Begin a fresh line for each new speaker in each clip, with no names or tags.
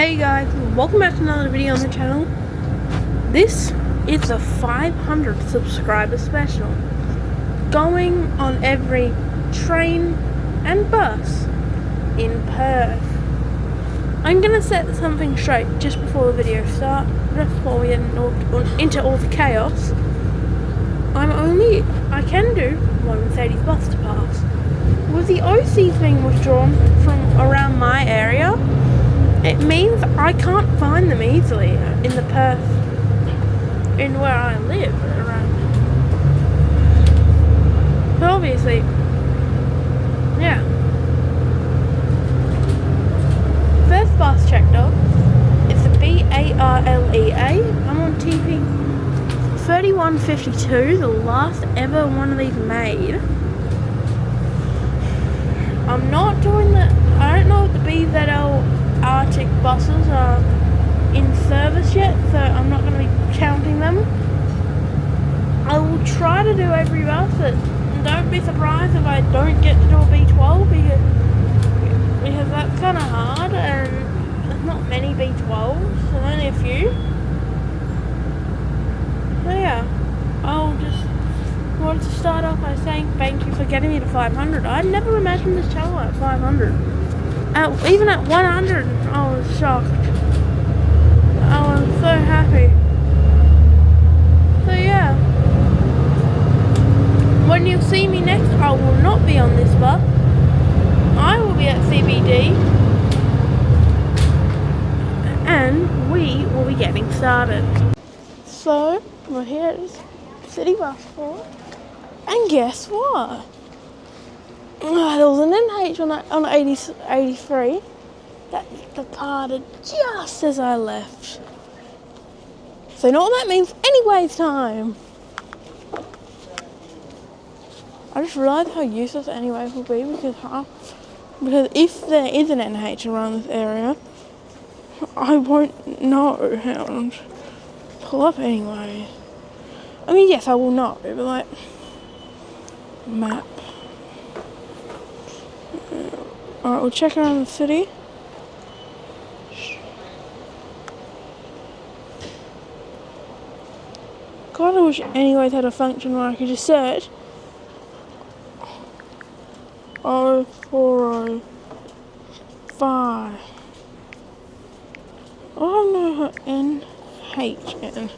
Hey guys, welcome back to another video on the channel. This is the 500 subscriber special, going on every train and bus in Perth. I'm going to set something straight just before the video starts, just before we get into all the chaos. I can do 130 bus to pass. With the OCs being withdrawn from around my area, it means I can't find them easily in the Perth, in where I live around. But obviously, yeah. First bus checked off. It's the BARLEA. I'm on TP 3152, the last ever one of these made. I'm not doing I don't know what the BZL Arctic buses are in service yet, so I'm not going to be counting them. I will try to do every bus, but don't be surprised if I don't get to do a B12 because that's kind of hard, and there's not many B12s, there's only a few. So yeah, I'll just wanted to start off by saying thank you for getting me to 500. I never imagined this channel at 500. Even at 100, I was shocked. I was so happy. So yeah, when you see me next, I will not be on this bus. I will be at CBD, and we will be getting started. So we're here at City Bus 4, and guess what? There was an NH on 83 that departed just as I left. So you know what that means? Anyways time. I just realised how useless anyways will be because if there is an NH around this area, I won't know how to pull up anyway. I mean, yes, I will know, but like map. Alright, we'll check around the city. God, I wish anyways had a function where I could just search 0405. I don't know her NH.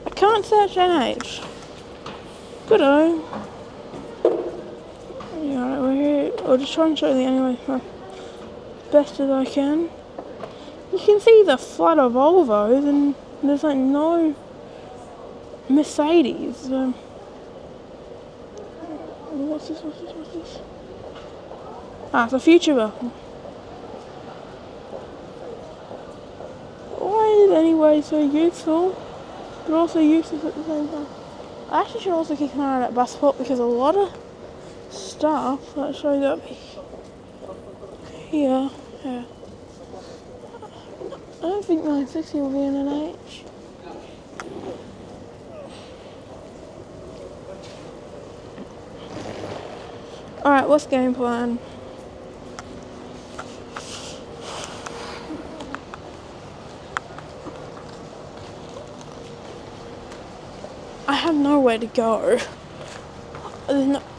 I can't search NH. Good-o. Yeah, we're here. I'll just try and show the anyway as best as I can. You can see the flood of Volvos and there's like no Mercedes. What's this? Ah, it's a future bus. Why is it anyway so useful, but also useless at the same time? I actually should also keep an eye on that bus spot because a lot of stuff that shows up here. Yeah. I don't think 960 will be in an H. Alright, what's game plan? I have nowhere to go.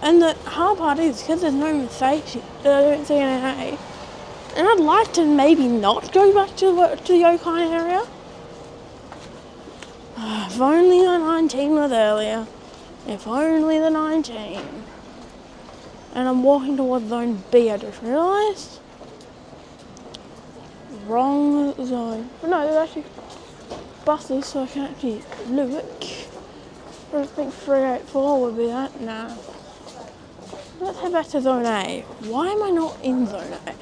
And the hard part is because there's no Mercedes, I don't see an NA. And I'd like to maybe not go back to the O'Kine area. If only the 19 was earlier. If only the 19. And I'm walking towards zone B, I just realised. Wrong zone. But no, there's actually buses, so I can actually look. I don't think 384 would be that. Nah. Let's head back to zone A. Why am I not in zone A?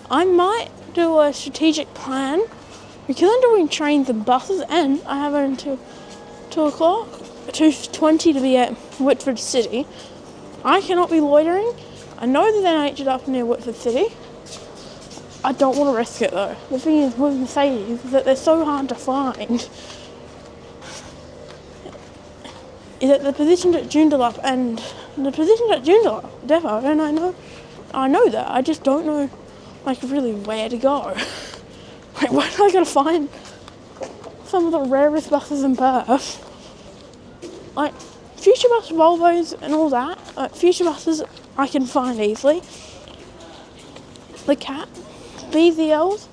I might do a strategic plan because I'm doing trains and buses, and I have it until 2 o'clock, 2:20 to be at Whitford City. I cannot be loitering. I know that they NH it up near Whitford City. I don't want to risk it though. The thing is with Mercedes is that they're so hard to find. Is that the position at Joondalup and the position at Joondalup depot, and I know I know that. I just don't know, like, really where to go. Like, where am I going to find some of the rarest buses in Perth? Like, future bus Volvos and all that. Future buses I can find easily. The cat, BZLs,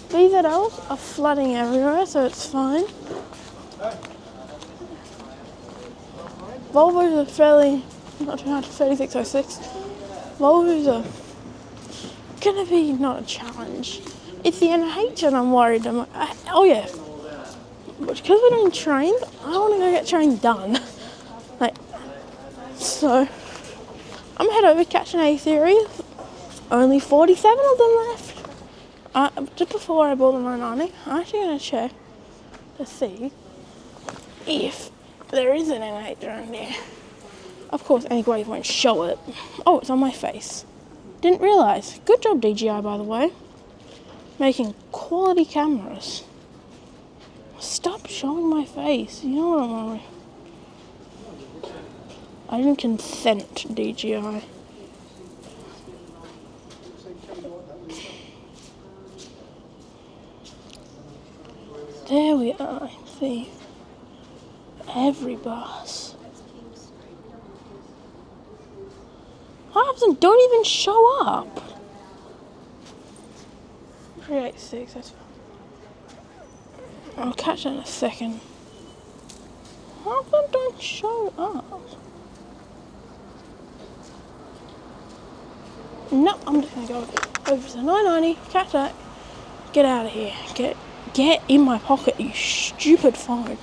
BZLs are flooding everywhere, so it's fine. Volvos are fairly, not too hard, 3606. Volvos are gonna be not a challenge. It's the NH and I'm worried. I'm like, oh yeah. But because we're doing trains, I want to go get trains done. Like, so I'm head over catching A series. Only 47 of them left. Just before I bought the 990, I'm actually going to check to see if there is an NH around there. Of course, Anyways won't show it. Oh, it's on my face. Didn't realise. Good job, DJI, by the way. Making quality cameras. Stop showing my face. You know what I'm worried. I didn't consent, DJI. There we are. See, every bus. Half of them don't even show up. 386. That's fine. I'll catch that in a second. Half of them don't show up. No, I'm just gonna go over to the 990, catch that, get out of here. Get in my pocket, you stupid phone.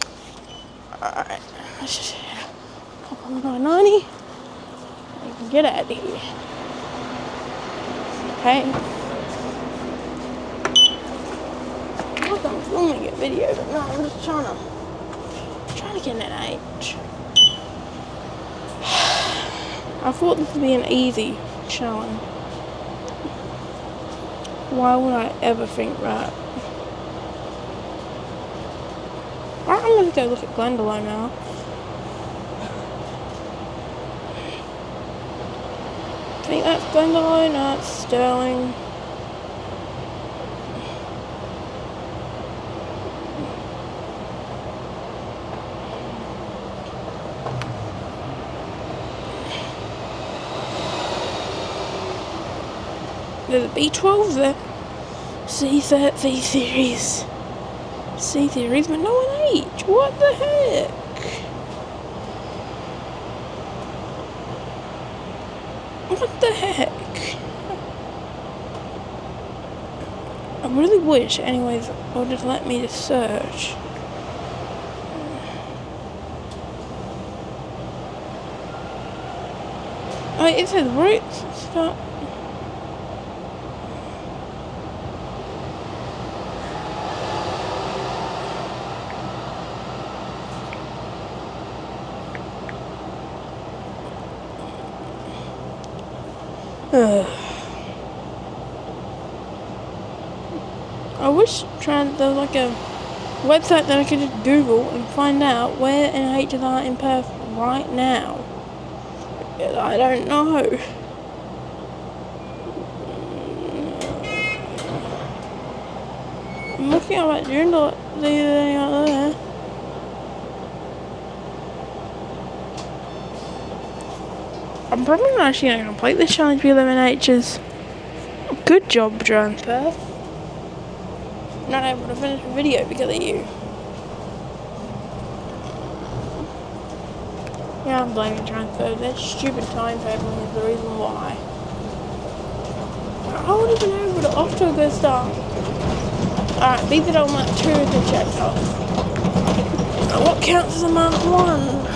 Alright, let's just hop on the 990 and get out of here. Okay. I thought I was filming a video, but no, I'm just trying to get an H. I thought this would be an easy challenge. Why would I ever think that? Alright, I'm going to go look at Glendalough now. I think that's Glendalough, no, it's Sterling. There's a B12 there. C series. C series, but no an H. What the heck? What the heck? I really wish, anyways, would just let me to search. Oh, it says routes. Stop. I wish there was like a website that I could just Google and find out where NHs are in Perth right now. Because I don't know. I'm looking at my journal, see anything out there. I'm probably not actually going to complete this challenge with 11Hs. Good job, Drone Perth. Not able to finish a video because of you. Yeah, I'm blaming Transfer. That stupid timetable is the reason why. I would have been able to off to a good start. Alright, beat it on Mark 2 to check off. What counts as a Mark 1?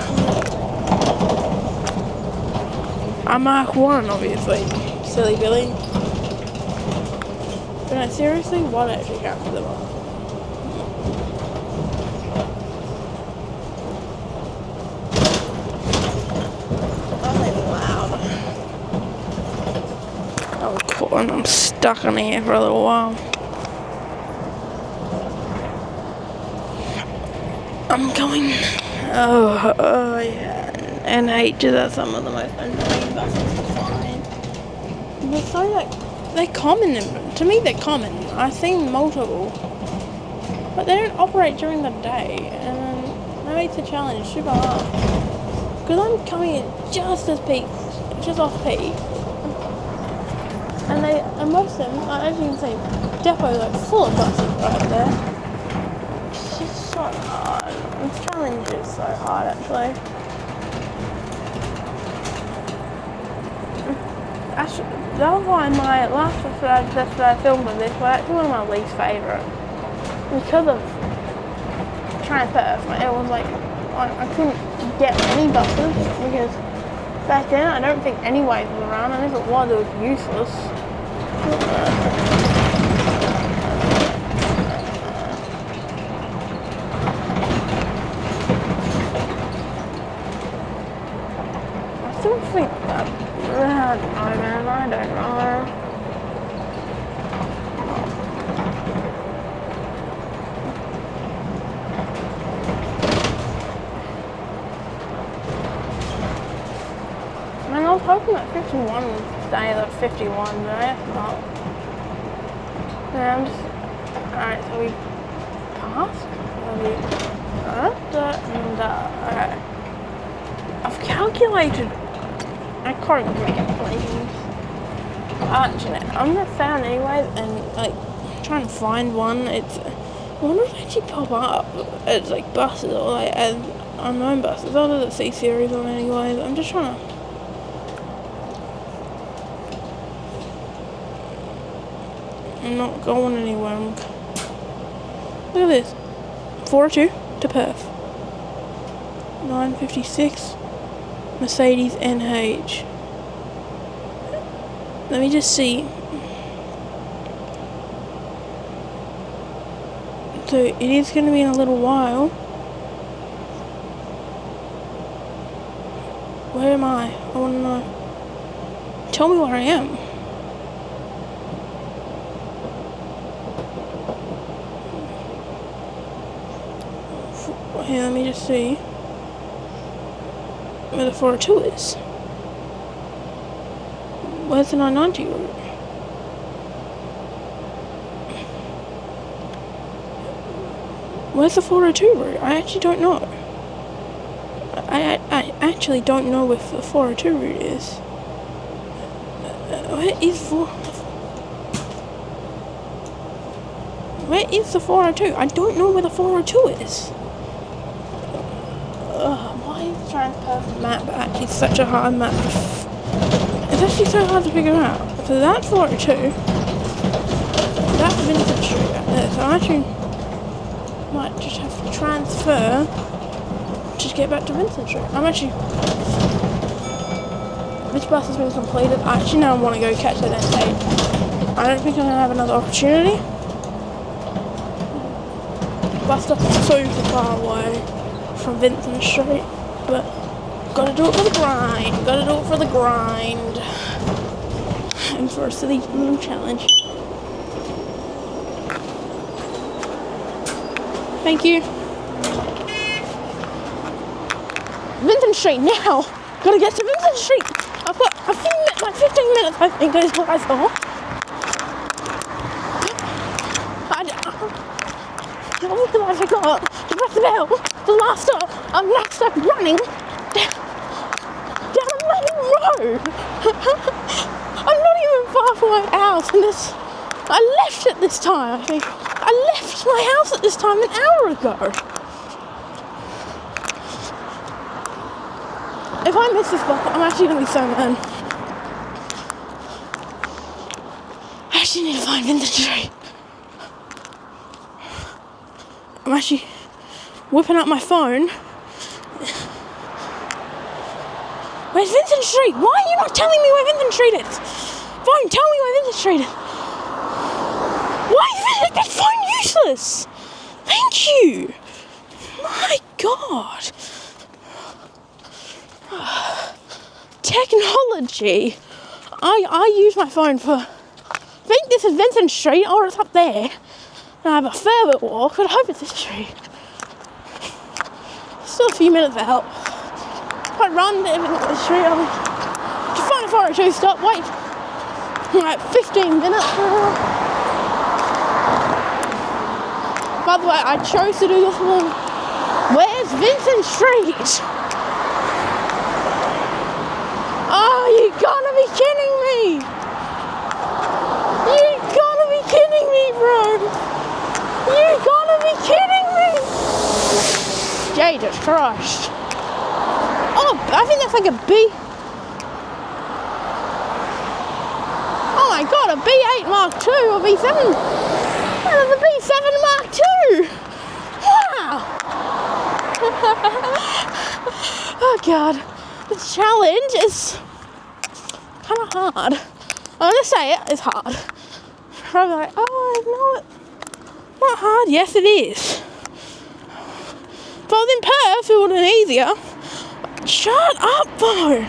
A Mark 1, obviously. Silly Billy. But no, seriously, what actually counts as a Mark? And I'm stuck on here for a little while. I'm going. Oh yeah. And NHs are some of the most annoying buses. They're so like, they're common. To me, they're common. I've seen multiple. But they don't operate during the day. And that makes the challenge super hard. Because I'm coming in just off peak. And most of them, as you can see, depot like full of buses right there. It's just so hard. This challenge is so hard actually. Actually, that was why my last episode that I filmed of this was actually one of my least favourite. Because of Perth, it was like I couldn't get any buses because back then I don't think any ways was around, and if it was useless. I still think that I don't know. I was hoping that 51 would stay at 51, but I guess not. Yeah, I'm just... Alright, so we passed? Okay. I've calculated... I can't make calculations. Actually, I'm gonna sound anyway, and like, trying to find one. It's... I wonder if it actually pop up as like buses or like as unknown buses. I'll do the C series on anyways. I'm just trying to... I'm not going anywhere. Look at this. 402 to Perth. 956. Mercedes NH. Let me just see. So it is going to be in a little while. Where am I? I want to know. Tell me where I am. Here, let me just see where the 402 is. Where's the 990 route? Where's the 402 route? I actually don't know. I actually don't know where the 402 route is. Where is the 402? I don't know where the 402 is. Why is trying to perfect map actually such a hard map? It's actually so hard to figure out. So that's 402. That's Vincent Street right there. So I actually might just have to transfer to get back to Vincent Street. This bus has been completed. I actually now want to go catch that N8. I don't think I'm going to have another opportunity. Bus stop is super far away from Vincent Street, but gotta do it for the grind. Gotta do it for the grind. And for a silly little challenge. Thank you. Vincent Street now. Gotta get to Vincent Street. I've got a few minutes, like 15 minutes, I think is what I saw. I forgot to press the bell. The last stop. I'm now stuck running down a main road. I'm not even far from my house, and I left at this time. I think I left my house at this time an hour ago. If I miss this bus, I'm actually gonna be so mad. I actually need to find Vincent Street. I'm actually whipping out my phone. Where's Vincent Street? Why are you not telling me where Vincent Street is? Phone, tell me where Vincent Street is. Why is this phone useless? Thank you. My God. Technology. I use my phone for... I think this is Vincent Street, or it's up there. And I have a fair bit walk, but I hope it's this street. Still a few minutes out. If I run to this street, I'll to find a 402 stop. Wait. Like 15 minutes. By the way, I chose to do this one. Where's Vincent Street? Oh, you gotta be kidding me! You gotta be kidding me, bro! You gotta be kidding me! Jesus Christ. Oh, I think that's like a B. Oh my god, a B8 Mark II or B7. Oh, the B7 Mark II! Wow! Oh god. The challenge is kind of hard. I'm gonna say it's hard. I'm like, oh no, it's not hard. Yes, it is. If I was in Perth, it would have been easier. Shut up, though.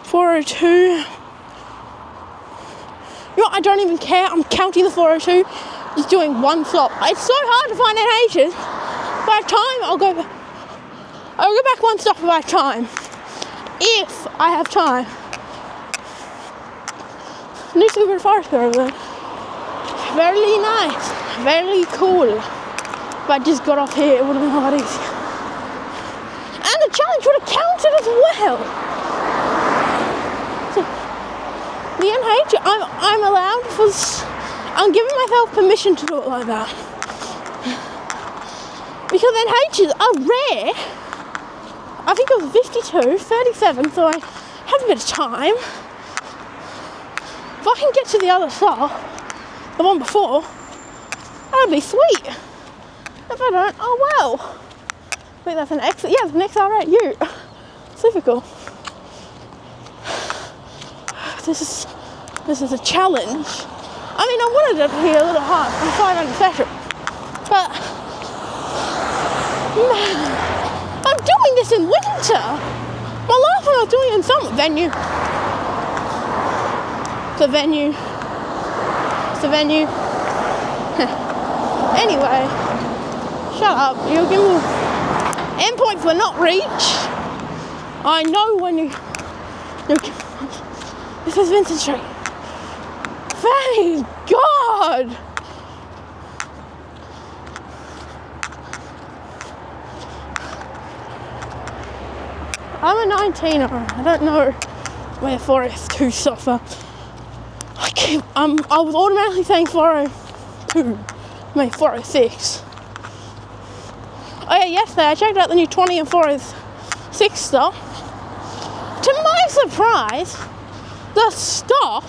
402. You know what, I don't even care. I'm counting the 402. Just doing one stop. It's so hard to find NHs. By time, I'll go back one stop by time. If I have time. New super forest over there. Very nice. Very cool. If I just got off here, it would have been a lot easier. And the challenge would have counted as well. So, the NH, I'm allowed for... I'm giving myself permission to do it like that. Because NHs are rare. I think it was 52, 37, so I have a bit of time. If I can get to the other stop, the one before, that'd be sweet. If I don't, oh well. I think that's an X. Yeah, it's an XR8 Ute. Super cool. This is a challenge. I mean, I wanted it to be a little hard. I'm fine under pressure, but man, I'm doing this in winter. My last one I was doing it in summer. Venue. It's a venue. It's a venue. Anyway, shut up. You'll give me endpoints were not reached. I know when you. This is Vincent Street. Thank God. I'm a 19er. I don't know where 4S2 suffer. I was automatically saying 402. I mean 406. Oh yeah, yesterday I checked out the new 20 and 406 stop. To my surprise, the stop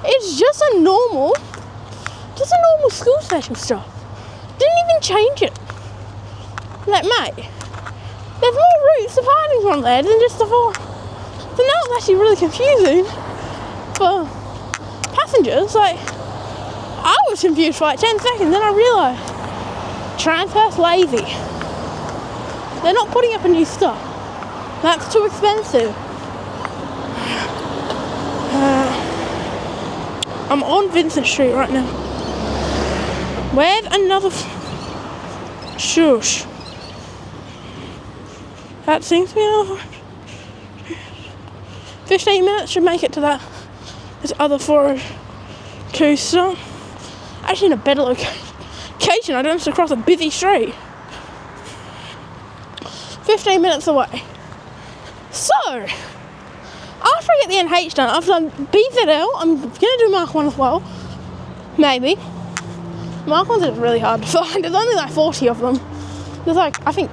is just a normal school station stop. Didn't even change it. Like, mate, there's more routes departing from there than just the 4. So now it's actually really confusing for passengers. Like, I was confused for like 10 seconds, then I realised Transperth's lazy. They're not putting up a new stop. That's too expensive. I'm on Vincent Street right now. Where's another... Shush. That seems to be another... 15 minutes should make it to that. This other 402 stop. Actually in a better location. I don't have to cross a busy street. 15 minutes away. So, after I get the NH done, I've done BZL, I'm going to do Mark 1 as well. Maybe. Mark 1's is really hard to find. There's only like 40 of them. There's like, I think,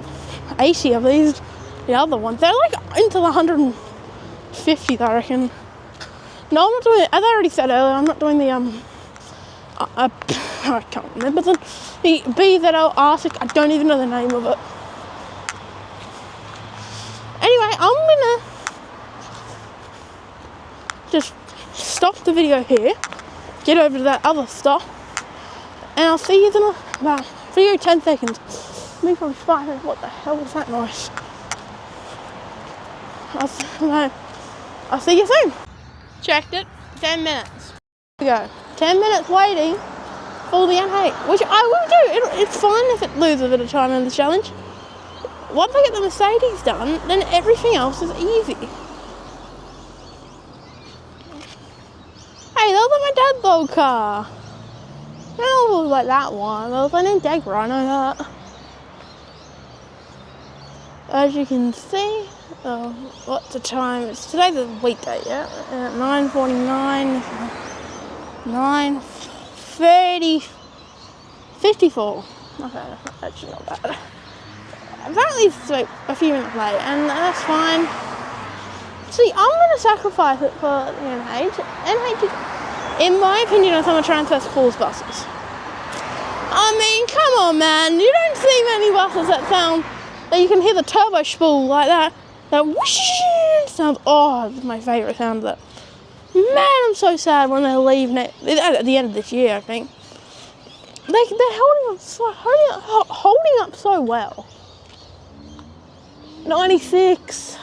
80 of these. The other ones, they're like into the 150s, I reckon. No, I'm not doing it. As I already said earlier, I'm not doing the, I can't remember the BZL Arctic. I don't even know the name of it. Anyway, I'm gonna just stop the video here, get over to that other stop, and I'll see you in about 3 or 10 seconds. Maybe probably 5 minutes. What the hell was that noise? I'll see you soon. Checked it. 10 minutes. Here we go. 10 minutes waiting for the NH, which I will do. It's fine if it loses a bit of time in the challenge. Once I get the Mercedes done, then everything else is easy. dead though car. I don't know if it was like that one. It was like in Degra, I know that. As you can see, what's the time? It's today's a weekday, yeah? 9:49, 9:30, 54. Okay, that's actually not bad. Apparently it's like a few minutes late, and that's fine. See, I'm going to sacrifice it for the NH. NH is, in my opinion, on some of Transperth Schools buses. I mean, come on, man. You don't see many buses that sound, that you can hear the turbo spool like that. That whoosh sounds, oh, it's my favourite sound of that. Man, I'm so sad when they leave at the end of this year, I think. They're holding up so well. 96.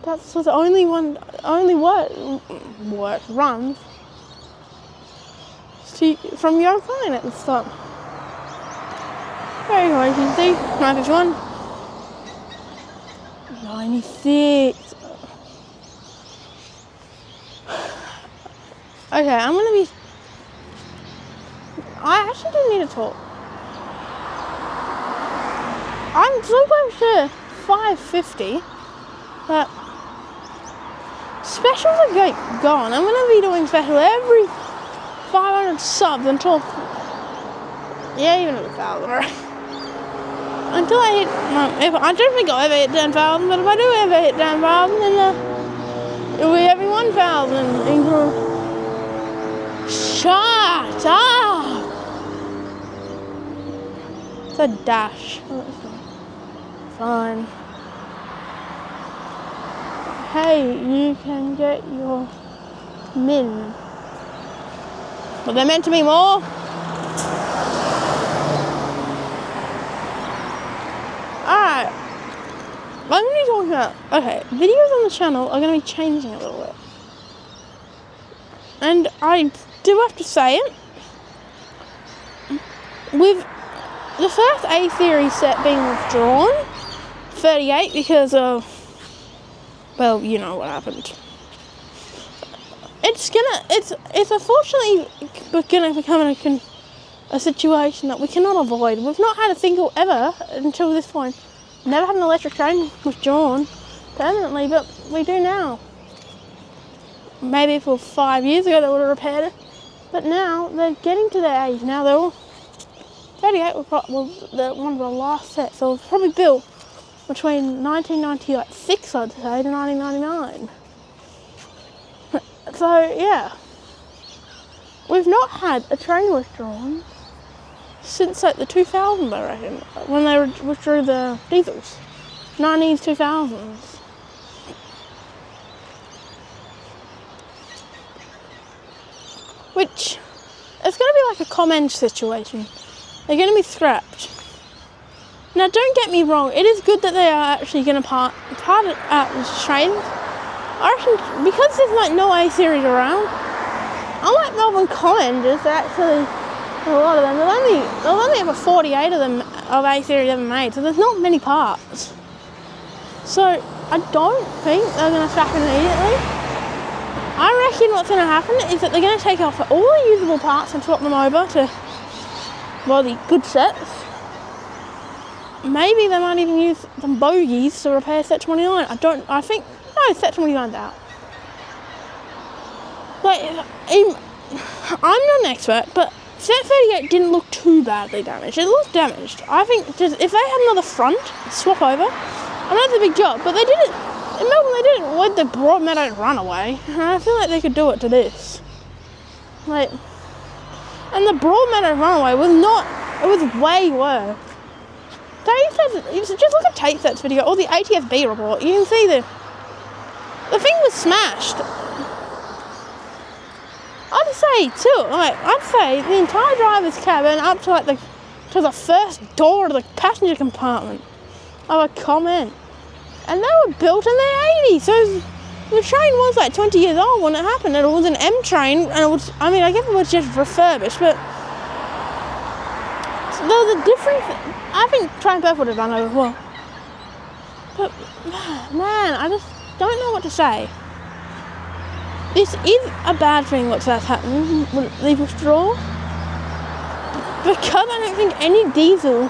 That's the only work runs from your phone at the stop. There you go, you can see 951. 96. Okay, I'm gonna be. I actually don't need to talk. I'm so close to 550 that specials are gone. I'm going to be doing special every 500 subs until, yeah, even 1,000, right? Until I hit, I don't think I'll ever hit 10,000, but if I do ever hit 10,000, then it'll be every 1,000. Shut up! It's a dash. Fine. Hey, you can get your min. But they're meant to be more. Alright. I'm going to be talking about, okay, videos on the channel are going to be changing a little bit. And I do have to say it. With the first A series set being withdrawn, 38, because of, well, you know what happened. It's unfortunately gonna become a situation that we cannot avoid. We've not had a single ever until this point. Never had an electric train withdrawn permanently, but we do now. Maybe for 5 years ago they would have repaired it, but now they're getting to their age. Now they're all 38 was one of the last sets, so it was probably built between 1996, I'd say, to 1999. So, yeah. We've not had a train withdrawn since like the 2000s, I reckon, when they withdrew the diesels. 90s, 2000s. Which, it's going to be like a comment situation. They're going to be scrapped. Now, don't get me wrong, it is good that they are actually going to part out the trains. I reckon, because there's like no A series around, unlike Melbourne Commanders, actually, a lot of them, there's only ever 48 of them of A series ever made, so there's not many parts. So, I don't think they're going to scrap it immediately. I reckon what's going to happen is that they're going to take off all the usable parts and swap them over to, well, the good sets. Maybe they might even use some bogies to repair set 29. I think, no, set 29's out. Like, I'm not an expert, but set 38 didn't look too badly damaged. It looked damaged. I think just if they had another front, swap over, I know it's a big job, but they did it. In Melbourne, they did it with the Broadmeadow Runaway, and I feel like they could do it to this. Like, and the Broadmeadow Runaway was not, it was way worse. Just look at Tateset's video, or the ATSB report, you can see the thing was smashed. I'd say the entire driver's cabin up to like to the first door of the passenger compartment of a Comment. And they were built in the 80s, so the train was like 20 years old when it happened, and it was an M train, and it was, I mean, I guess it was just refurbished, but there was a difference. I think Transperth would have done it as well. But, man, I just don't know what to say. this is a bad thing what's happening with the withdrawal, because I don't think any diesel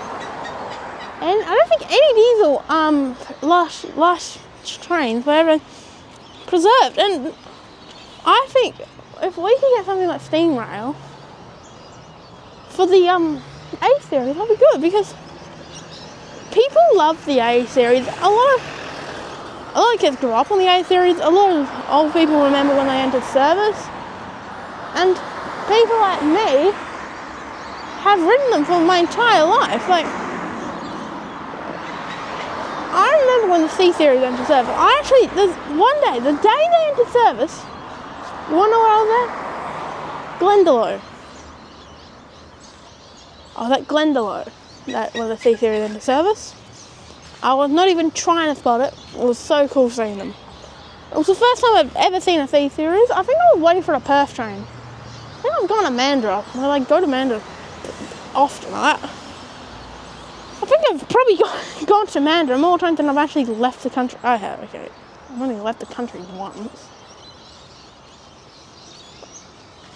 last trains were ever preserved, and I think if we can get something like steam rail for the A series, that'll be good, because people love the A series. A lot of kids grew up on the A series. A lot of old people remember when they entered service, and people like me have ridden them for my entire life. Like, I remember when the C series entered service. There's one day, the day they entered service, you wanna know where I was at? Glendalough. I was at Glendalough, that when the C series entered service. I was not even trying to spot it. It was so cool seeing them. It was the first time I've ever seen a C series. I think I was waiting for a Perth train. I think I was going to Mandurah. I go to Mandurah often. I think I've probably gone to Mandurah more times than I've actually left the country. I have, okay. I've only left the country once.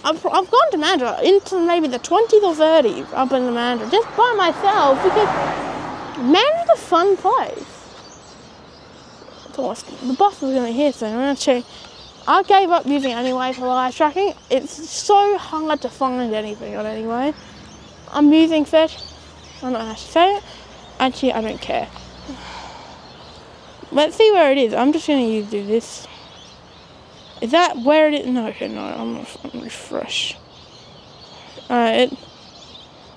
I've gone to Mandurah into maybe the 20s or 30s up in the Mandurah, just by myself, because Mandurah's a fun place. The bus is going to hear soon. I'm going to check. I gave up using it anyway for live tracking. It's so hard to find anything on anyway. I'm using Fetch. I don't know how to say it. Actually, I don't care. Let's see where it is. I'm just going to do this. Is that where it is? No, okay, no, I'm not refresh. Alright,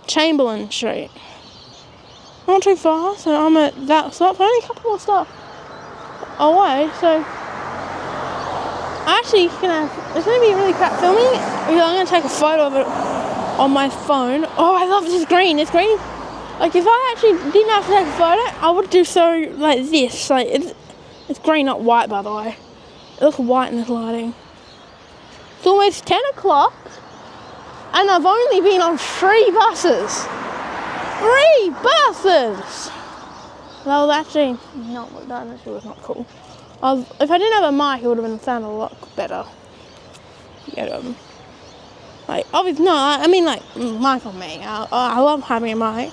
Chamberlain Street. Not too far, so I'm at that stop. Only a couple more stops away, so actually it's gonna be really crap filming, because I'm gonna take a photo of it on my phone. Oh, I love this green. It's green. Like, if I actually didn't have to take a photo, I would do so like this. Like, it's green, not white, by the way. It looks white in this lighting. It's almost 10 o'clock, and I've only been on 3 buses. 3 buses! Well, actually, that actually was not cool. If I didn't have a mic, it would have sounded a lot better. Like, obviously, no, I mean, like, mic on me. I love having a mic,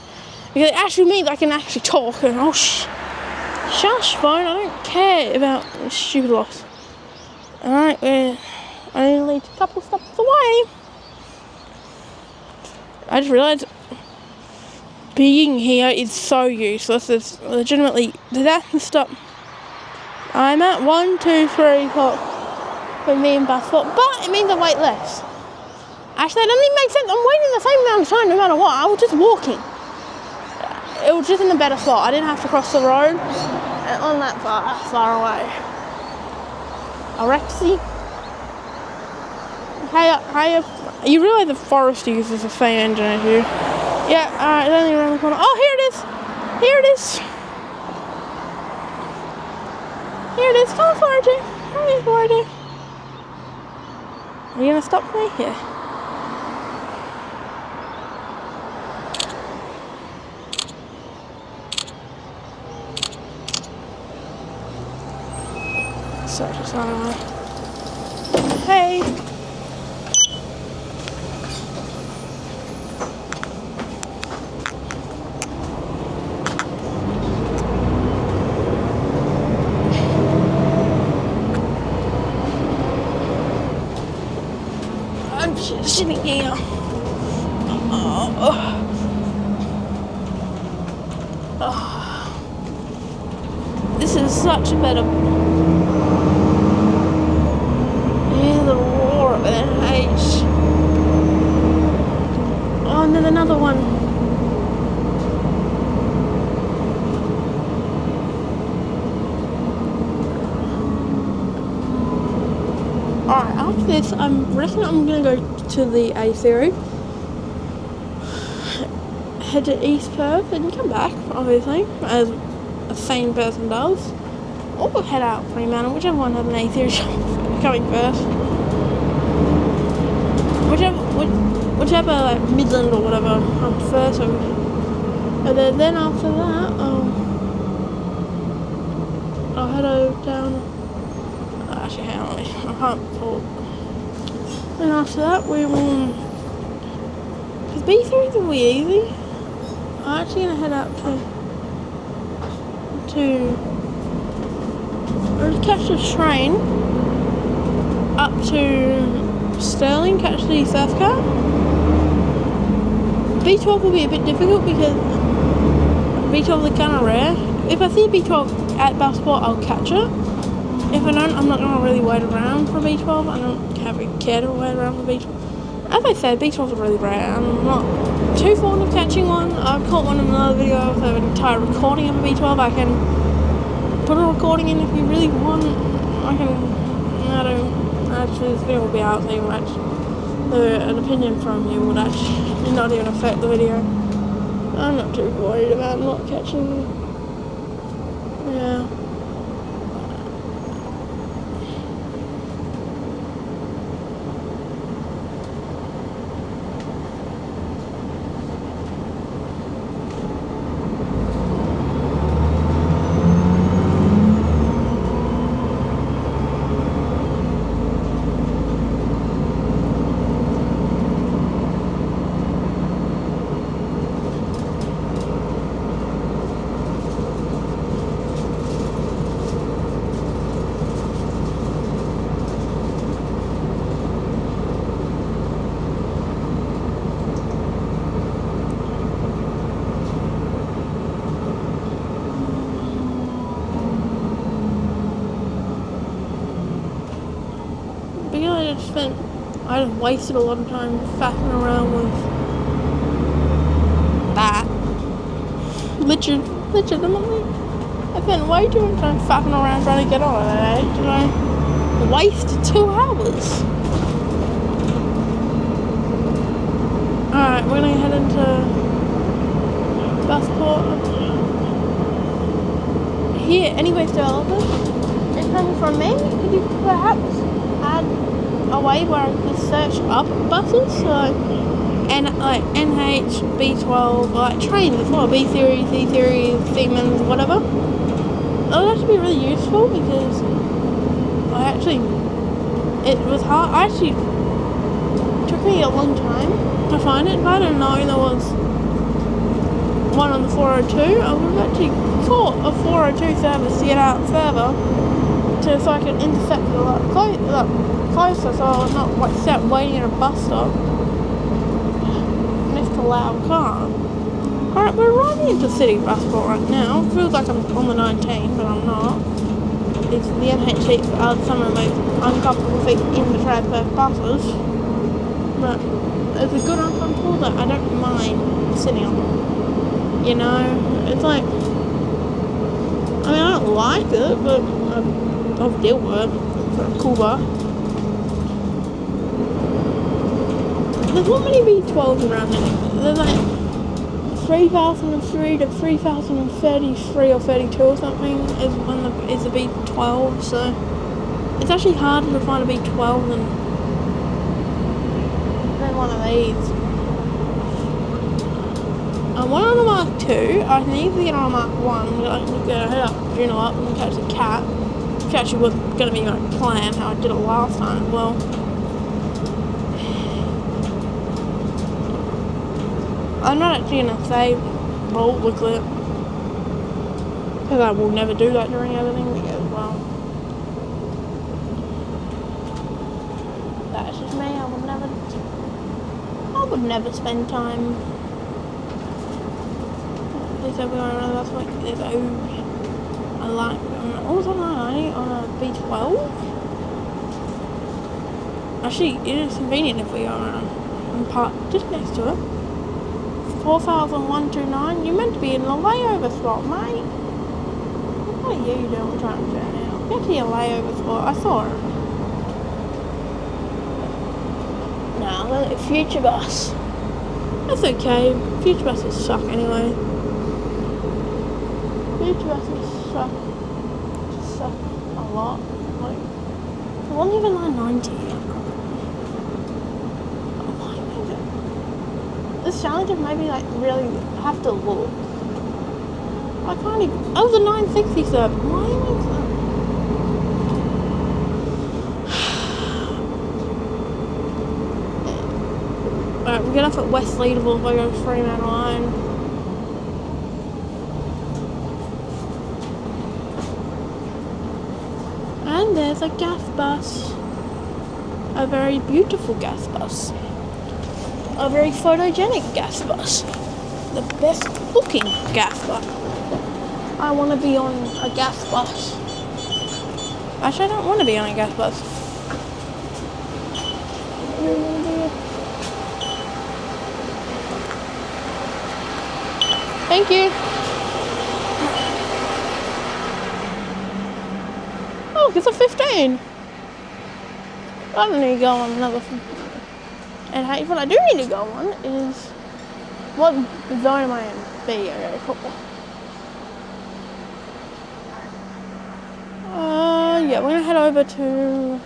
because it actually means I can actually talk, and shush, phone, I don't care about stupid loss. Alright, we're only a couple stops away. I just realised being here is so useless. It's legitimately disaster stop. I'm at 1, 2, 3 for me and bus stop, but it means I wait less. Actually, that doesn't even make sense. I'm waiting the same amount of time no matter what. I was just walking. It was just in a better spot. I didn't have to cross the road on that far away. Alexi. Hey, you realise the forest uses the same engine as you? Yeah, alright, it's only around the corner. Oh, here it is! Here it is! Here it is, come forward to. Come forward to. Are you gonna stop me? Yeah. So, just hey! I'm just sitting here. This is such a better. Hear the roar of NH. Oh, and then another one. Alright, after this, I reckon I'm going to go to the A series, head to East Perth, and come back, obviously, as a sane person does. Or we'll head out Fremantle, whichever one has an A series coming first. Whichever like Midland or whatever comes first. And then after that, I'll head over down. Actually, hang on, I can't pull. And after that, we will. Because B3 will be easy. I'm actually going to head up to catch the train up to Stirling, catch the surf car. B12 will be a bit difficult because B12 are kind of rare. If I see a B12 at Busport, I'll catch it. If I don't, I'm not going to really wait around for B12. I don't care to wait around for B12. As I said, B12s are really rare. I'm not too fond of catching one. I've caught one in another video of an entire recording of a B12. I can put a recording in if you really want. I don't. Actually, this video will be out, so you will an opinion from you would actually not even affect the video. I'm not too worried about not catching them. Yeah. I just wasted a lot of time faffing around with that. Legitimately. I spent way too much time faffing around trying to get on it, and I wasted 2 hours. Alright, we're gonna head into Busport. Here, anyways, developers, it's coming from me. Could you perhaps add a way where I can search up buses, so like NH, B12, like trains as well, B series, C series, Siemens, whatever. That would actually be really useful because it was hard. It took me a long time to find it. If I didn't know there was one on the 402, I would have actually caught a 402 service to get out further so I could intercept it a lot closer, so I was not like sat waiting at a bus stop next to a loud car. Alright, we're arriving into City Busport right now. Feels like I'm on the 19, but I'm not. It's the NH seats are some of the most uncomfortable seats in the Transperth buses, but it's a good uncomfortable that I don't mind sitting on. You know, it's like, I mean, I don't like it, but I've dealt with it. It's a cool bus. There's not many B12s around anymore. There's like 3003 to 3033 or 32 or something is a B12, so it's actually harder to find a B12 than one of these. One on a Mark 2, I can easily get on a Mark 1, but I can go head up, Juno up and catch the cat, which actually was going to be my plan, how I did it last time as well. I'm not actually going to save roll the clip, because I will never do that during editing, because, well, that's just me. I would never spend time. This everywhere around, that's like this. I like. Also, on a B12. Actually, it is convenient if we are and park just next to it. 4129. You're meant to be in the layover spot, mate. What are you doing trying to turn out? Get to your layover spot. I saw it. No, future bus. That's okay. Future buses suck anyway. Future buses suck a lot. Like, it wasn't even line 90. This challenge of maybe like really have to look. I can't even. Oh, the 960 sub. Why is that? Alright, we get off at West Leadable if I go to Fremantle Line. And there's a gas bus. A very beautiful gas bus. A very photogenic gas bus. The best looking gas bus. I want to be on a gas bus. Actually, I don't want to be on a gas bus. Thank you. Oh, it's a 15. I don't need to go on another. And what I do need to go on is what zone am I in? B. Okay, football. Yeah, we're gonna head over to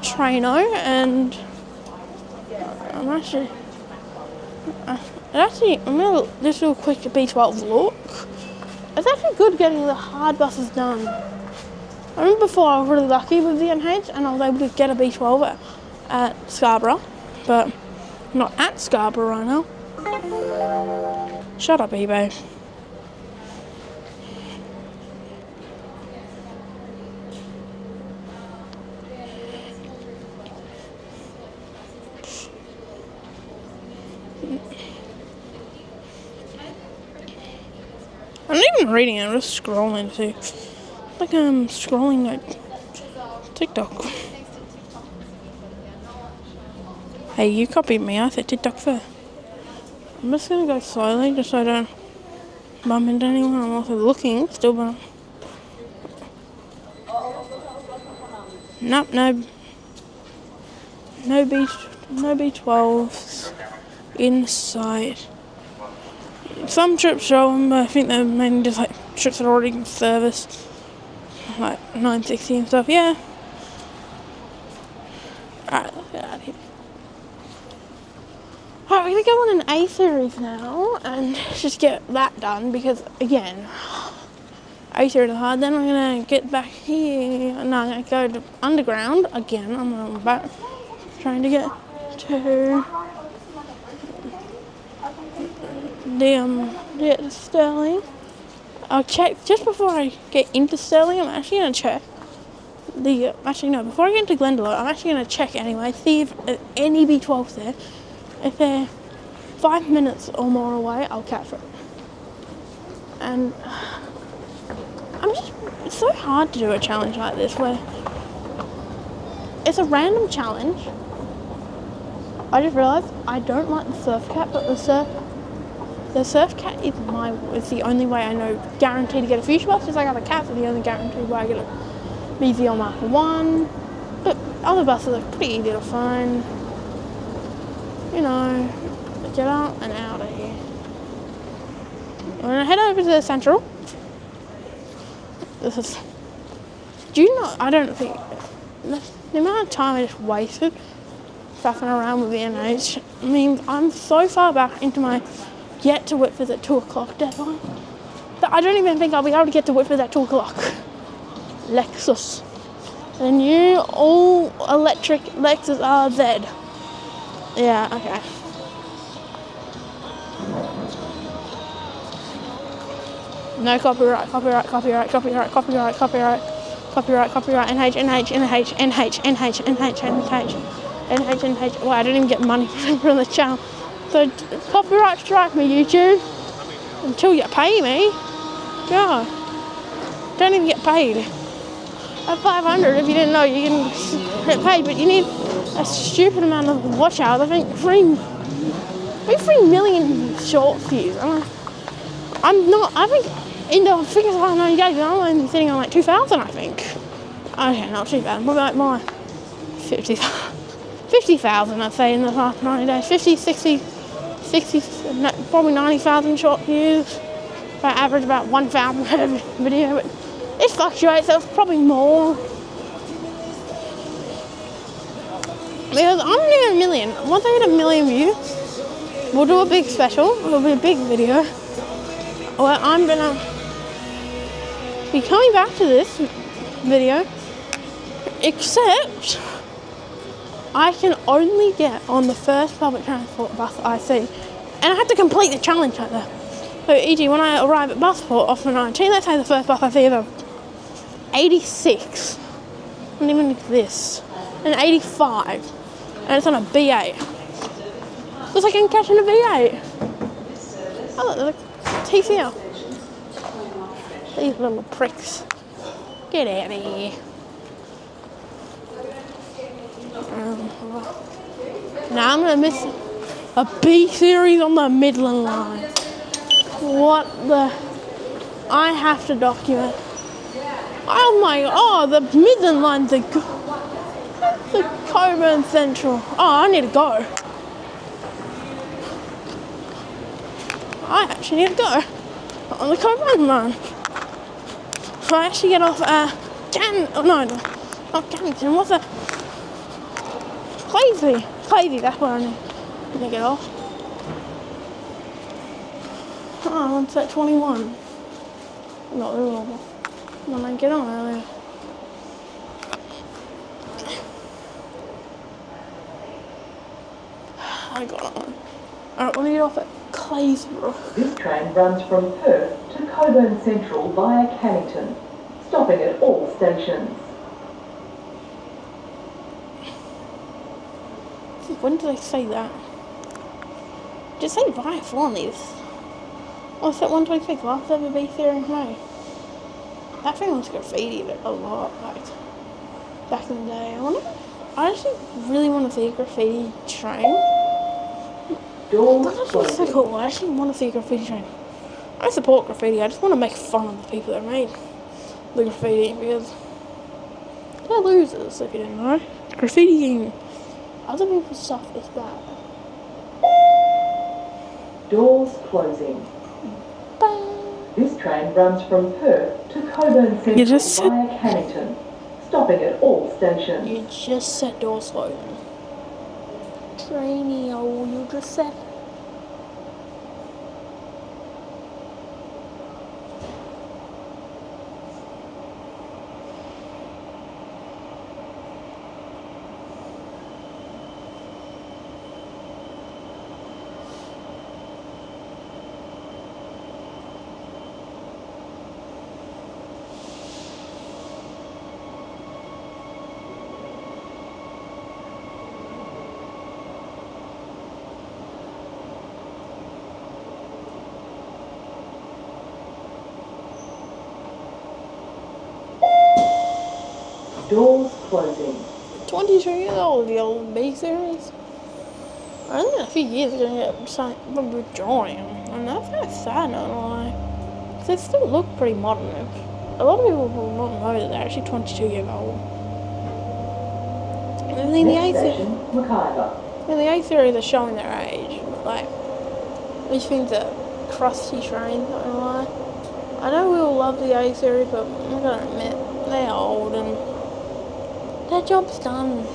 Trano, and I'm gonna just do a quick B12 look. It's actually good getting the hard buses done. I remember before I was really lucky with the NH and I was able to get a B12 at Scarborough, but I'm not at Scarborough right now. Shut up, eBay. I'm not even reading it, I'm just scrolling too. Like I'm scrolling like TikTok. Hey, you copied me, I said TikTok first. I'm just gonna go slowly just so I don't bump into anyone. I'm also looking still, but nope, no B12s in sight. Some trips show them, but I think they're mainly just like trips that are already in service, like 960 and stuff. Yeah. Alright, let's get out of here. Alright, we're gonna go on an A series now and just get that done because again, A series is hard. Then I'm gonna get back here. No, I'm gonna go to underground again. I'm on back trying to get to the Sterling. I'll check just before I get into Sterling. I'm actually gonna check before I get into Glendalough, I'm actually gonna check anyway, see if any B12's there. If they're 5 minutes or more away, I'll catch it. And it's so hard to do a challenge like this where it's a random challenge. I just realised I don't like the surf cat, but the surf cat is the only way I know guaranteed to get a future bus. Just like other cats are the only guaranteed way I get a BZL Marker 1. But other buses are pretty easy to find. You know, get out and out of here. I'm gonna head over to the Central. I don't think, the amount of time I just wasted faffing around with the NH means I'm so far back into my get to Whitford at 2 o'clock deadline that I don't even think I'll be able to get to Whitford at 2 o'clock. Lexus. The new all-electric Lexus RZ. Yeah, okay. No copyright, NH. Well, I didn't even get money from the channel. So, copyright strike me, YouTube. Until you pay me. Yeah. Don't even get paid. At 500, if you didn't know, you can get paid, but you need a stupid amount of watch hours. I think 3 million short views. I think in the figures I know days, I'm only sitting on like 2,000, I think. Okay, not 2,000, but like more 50,000, I'd say, in the last 90 days. 50, 60, probably 90,000 short views. I average about 1,000 per video, but it fluctuates, so it's probably more. Because I'm gonna get a million. Once I get a million views, we'll do a big special. It'll be a big video. Well, I'm gonna be coming back to this video, except I can only get on the first public transport bus I see, and I have to complete the challenge like that. So, e.g., when I arrive at Busport off the 19, let's say the first bus I see is a 86, not even this, an 85, and it's on a B8. Looks like I can catch in a B8. Oh, look, there's a TCL. These little pricks. Get out of here. Now I'm going to miss a B series on the Midland line. What the... I have to document. Oh my... Oh, the Midland line's the Coburn Central. Oh, I need to go. I actually need to go on the Coburn line. So I actually get off not Cannington, what's that? Clavey, that's where I need to get off. Oh, I'm at 21. Not normal. When I get on earlier. I got on. Alright, let me get off at Claysborough.
This train runs from Perth to Coburn Central via Cannington, stopping at all stations.
When did I say that? Just say via Forney's. What's that 126? Last ever B theory in May. That thing was graffitied a lot, like back in the day. I actually really want to see a graffiti train. That's actually so cool. I actually want to see a graffiti train. I support graffiti. I just want to make fun of the people that made the graffiti because they're losers, if you didn't know. Graffitiing other people's stuff is bad.
Doors closing.
Bang.
This train runs from Perth to Coburn Central via Cannington, stopping at all stations.
You just said doors closing. Trainee, oh, you just said.
Doors closing.
22 years old, the old B series. I think in a few years they're going to get withdrawing them. And that's kind of sad, not gonna lie. Because they still look pretty modern. A lot of people will not know that they're actually 22 years old. And then the A series are showing their age. Like, which things are crusty trains, not gonna lie. I know we all love the A series, but I'm gonna admit, they're old and their job's done.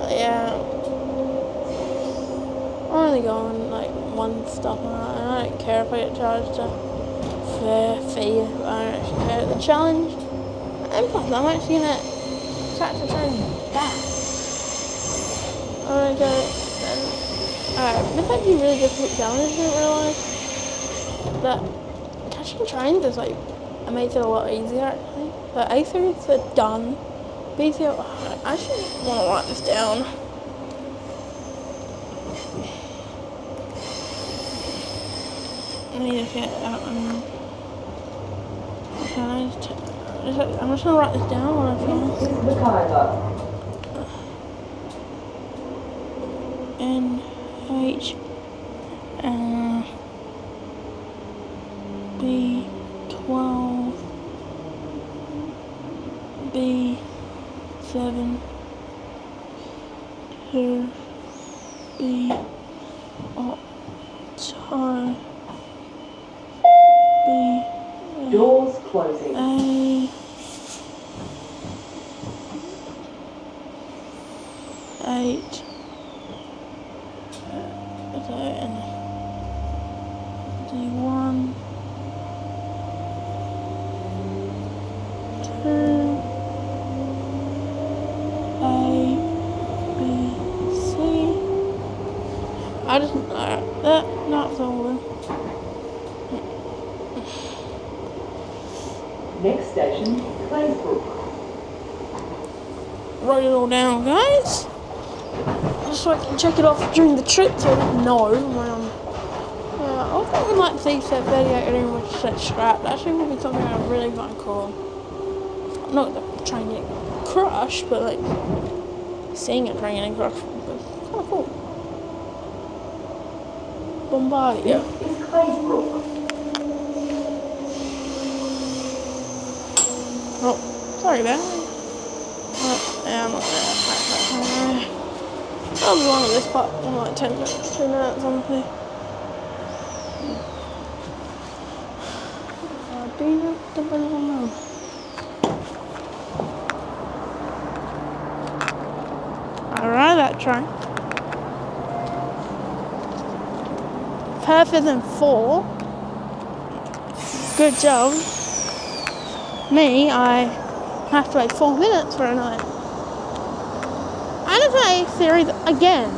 Yeah. I'm only going like one stop and I don't care if I get charged a fair fee. I don't actually care. The challenge, and plus I'm actually gonna catch the train back. I'm gonna go then. Alright, this is actually a really difficult challenge. I didn't realise that catching trains is like, it makes it a lot easier actually. The A series are done. B series, I actually want to write this down. I need to get out. I'm just gonna write this down when I finish. NH B12 B7 2 B Octo B
Doors closing.
A 8 and D1 2 that's all then.
Next station, Claysbrook.
Write it all down, guys. Just so I can check it off during the trip so I don't know when I'm... I think we'd like to see set 38 and which set scrapped. Actually would be something I would really find cool. Not the train getting crushed, but like seeing a train getting crushed was kind of cool. Bombardier.
This is Claysbrook.
Oh, sorry about it. Yeah, I'm not there. I'll be one of this part in like 2 minutes, honestly. Alright, that train. Perth is in 4. Good job. Me, I have to wait 4 minutes for a night. And it's an A series again.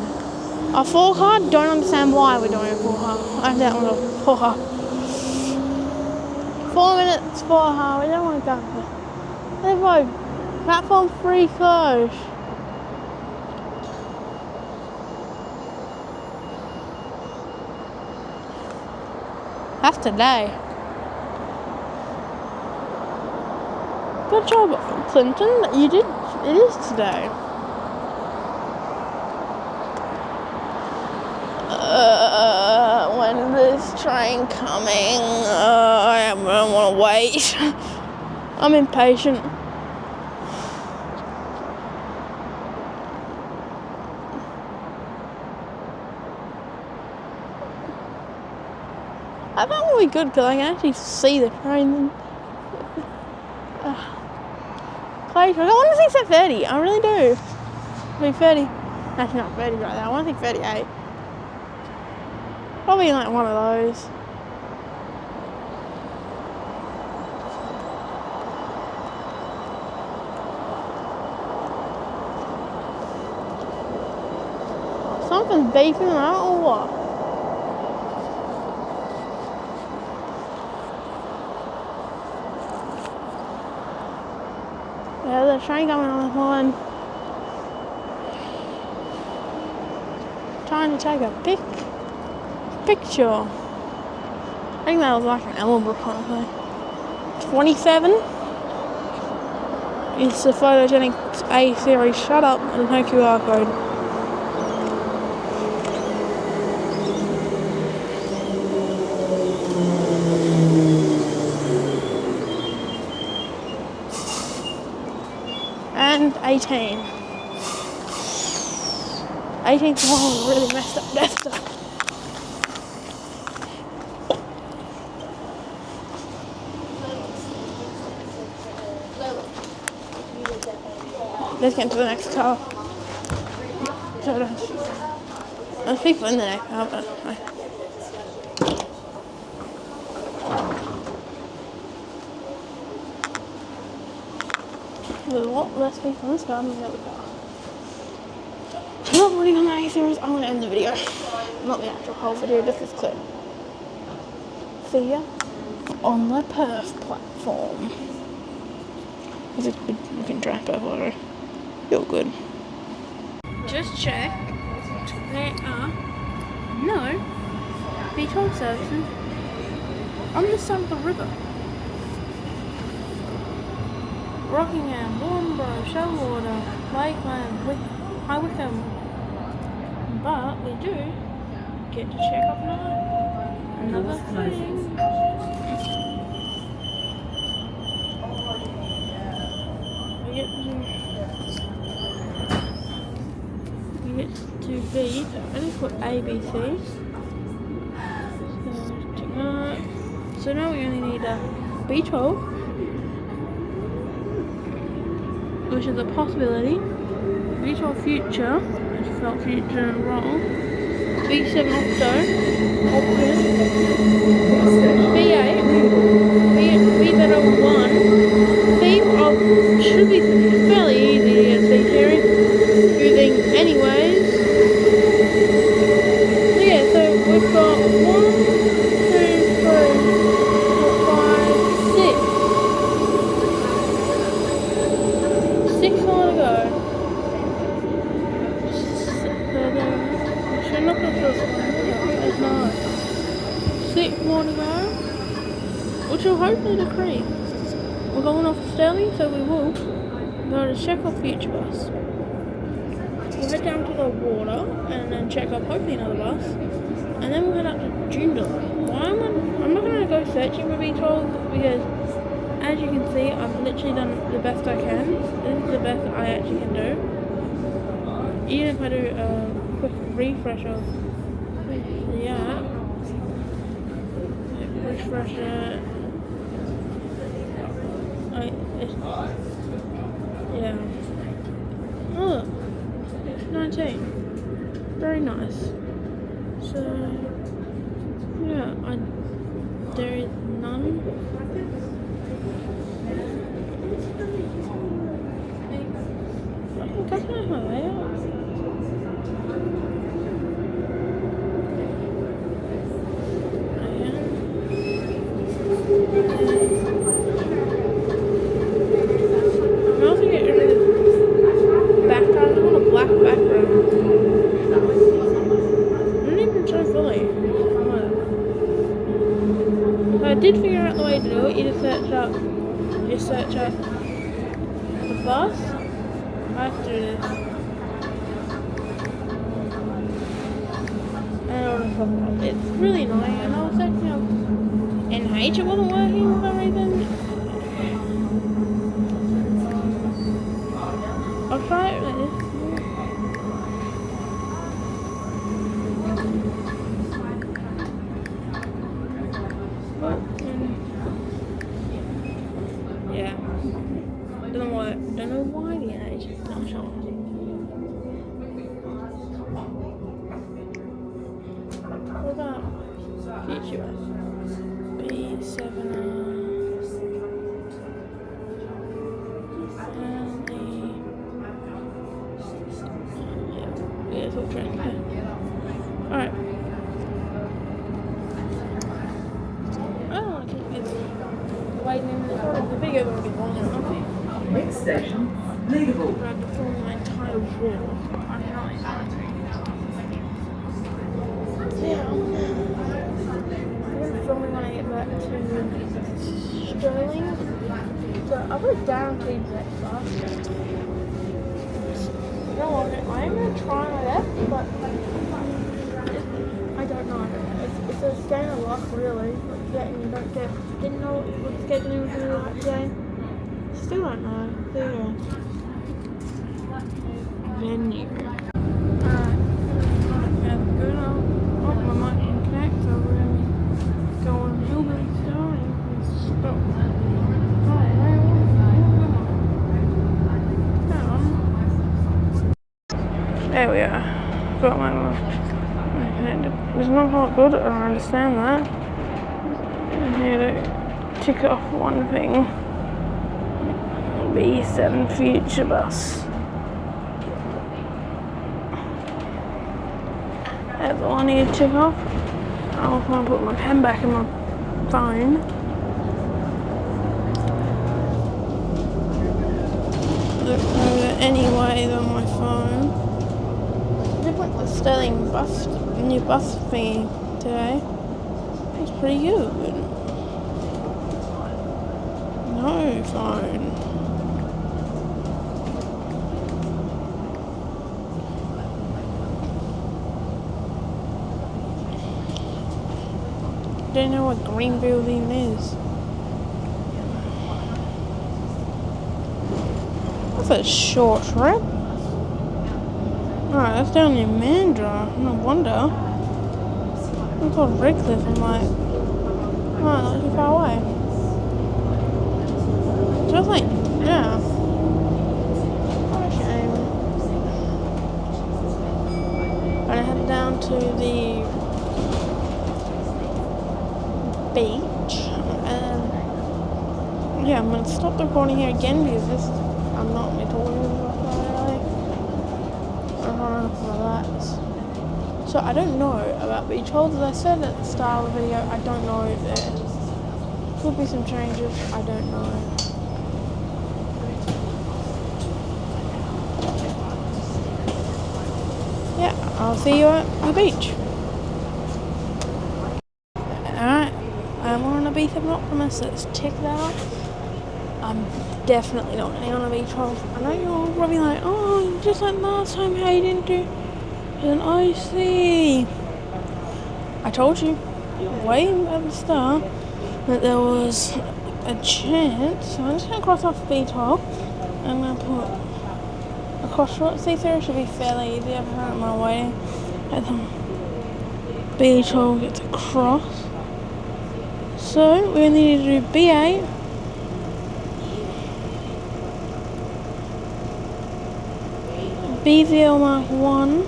A 4 car, don't understand why we're doing a 4 car. I don't want a 4 car. 4 minutes, 4 car, we don't want to go there. They're both platform 3 closed. That's today. Good job, Clinton. You did. It is today. When is this train coming? I don't want to wait. I'm impatient. I thought it would be good because I can actually see the train. Clay, I want to see set 30. I really do. Be 30. Actually, not 30 right there. I want to see 38. Probably like one of those. Something's beeping out or what? Yeah, there's a train coming on the line. Trying to take a picture. I think that was like an Ellenbrook kind of thing. 27 is the photogenic A series. Shut up, and no QR code. And 18. 18's the one with really messed up death stuff. Let's get into the next car. So there's people in the next car, but there's a lot less people in this car than the other car. I'm not running on the A series. I'm going to end the video. Not the actual whole video, just this clip. See ya on the Perth platform. It's a good looking track by the way. Feel good. Just check. There are no V12 services on this side of the river. Rockingham, Warnborough, Shellwater, Lakeland, High Wycombe. But we do get to check off another thing. We get to B. I just put A, B, C. So now we only need a B12, which is a possibility. B12 future, which felt future wrong. B7 octo, B8, B1, B should be fairly easy to get C series using anyways. So yeah, so we've got 1, which will hopefully decrease. We're going off Sterling, so we will go to check off Future Bus. We'll head down to the water and then check off hopefully another bus. And then we'll head up to Joondalup. I'm not going to go searching for VTOL because, as you can see, I've literally done the best I can. This is the best I actually can do. Even if I do a quick refresh of the app, refresh it. Yeah. Oh look, it's 19. Very nice. So yeah, there is none. I think that's my way out. I did figure out the way to do it. You just search up the bus. I have to do this. And it'll pop up. It's really annoying, and I was searching up NH, it wasn't working for some reason. I'll try it like this. Yeah. Don't know why the NH is not showing. What about Future B7? Yeah, it's all training. Alright. I don't want to keep this waiting in the video's already long enough.
Next station, Leadable.
I have to film my entire wall. I'm not yeah. I'm filming when I get back to Sterling. So I've got guaranteed that bus. You know what? I'm going to try my best, but I don't know. It's a game of luck, really. What you get and you don't get. Didn't know what scheduling was going to be like today. Still don't know. There you go. Venue. Alright. Yeah, good. I might connect, so we're going to go on Hillbilly Star and stop. There we are. Got my connected. It's not quite good, I don't understand that. I need to tick off one thing. B7 Future Bus. That's all I need to tick off. I'll try and put my pen back in my phone. Look over anyway on my phone. They went to Sterling bus, new bus thingy today. It's pretty good. No phone. Don't know what Greenfield even is. That's a short trip. Alright, that's down near Mandra. No wonder. I thought Redcliffe, I'm like, oh, not too far away. Just like, yeah. What a shame. I'm gonna head down to the beach, and yeah, I'm gonna stop the recording here again because I'm not really talking about that really. I'm trying to relax. So I don't know about beach holes. As I said at the start of the video, I don't know if there could be some changes. I don't know. Yeah, I'll see you at the beach. Alright, I'm on on a B7 Optimus. Let's check that out. I'm definitely not getting on a B12. I know you're probably like, oh, just like last time, how you didn't do an IC. I told you way at the start that there was a chance. So I'm just going to cross off B12. I'm going to put a cross short. C3 should be fairly easy. I've had it my way. At the B12 gets across. So we only need to do B8. B0 Mark 1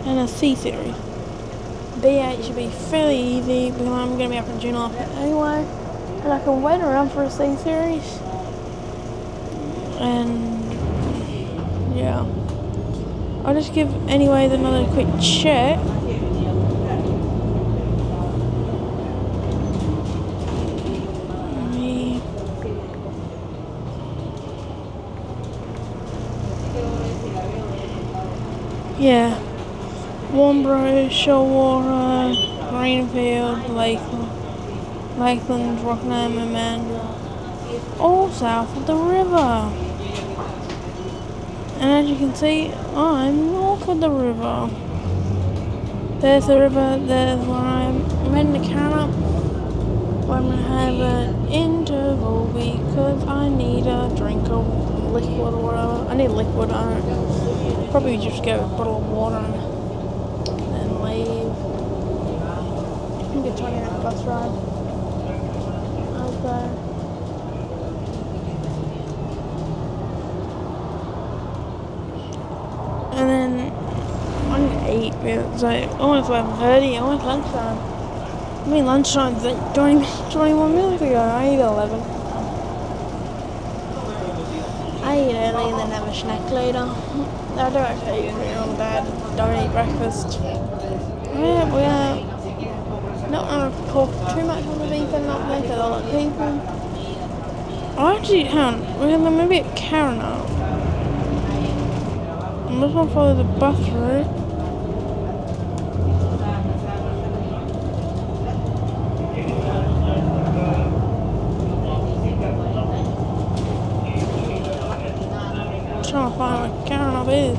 and a C series. B8 should be fairly easy because I'm going to be up in June anyway. And I can wait around for a C series. And yeah. I'll just give anyways another quick check. Yeah, Warnbro, Shellwater, Greenfield, Lakeland, Rockingham and Mandurah, all south of the river. And as you can see, I'm north of the river. There's the river, there's where I'm heading to Canada. I'm going to have an interval because I need a drink of liquid or whatever. I need liquid, I don't probably just get a bottle of water and leave. I think it's 20-minute bus ride out there. And then I'm going to eat because it's like almost 11:30, almost lunchtime. I mean lunchtime's like 21 minutes ago. I eat at 11. I eat early and then have a snack later. I do actually eat on bed. Don't eat breakfast. Yeah, we're not going to talk too much on the beef and not make a lot of people. Oh, actually, hang on. We're going to maybe at Carina. I'm just going to follow the bus route. Trying to find where Carina is.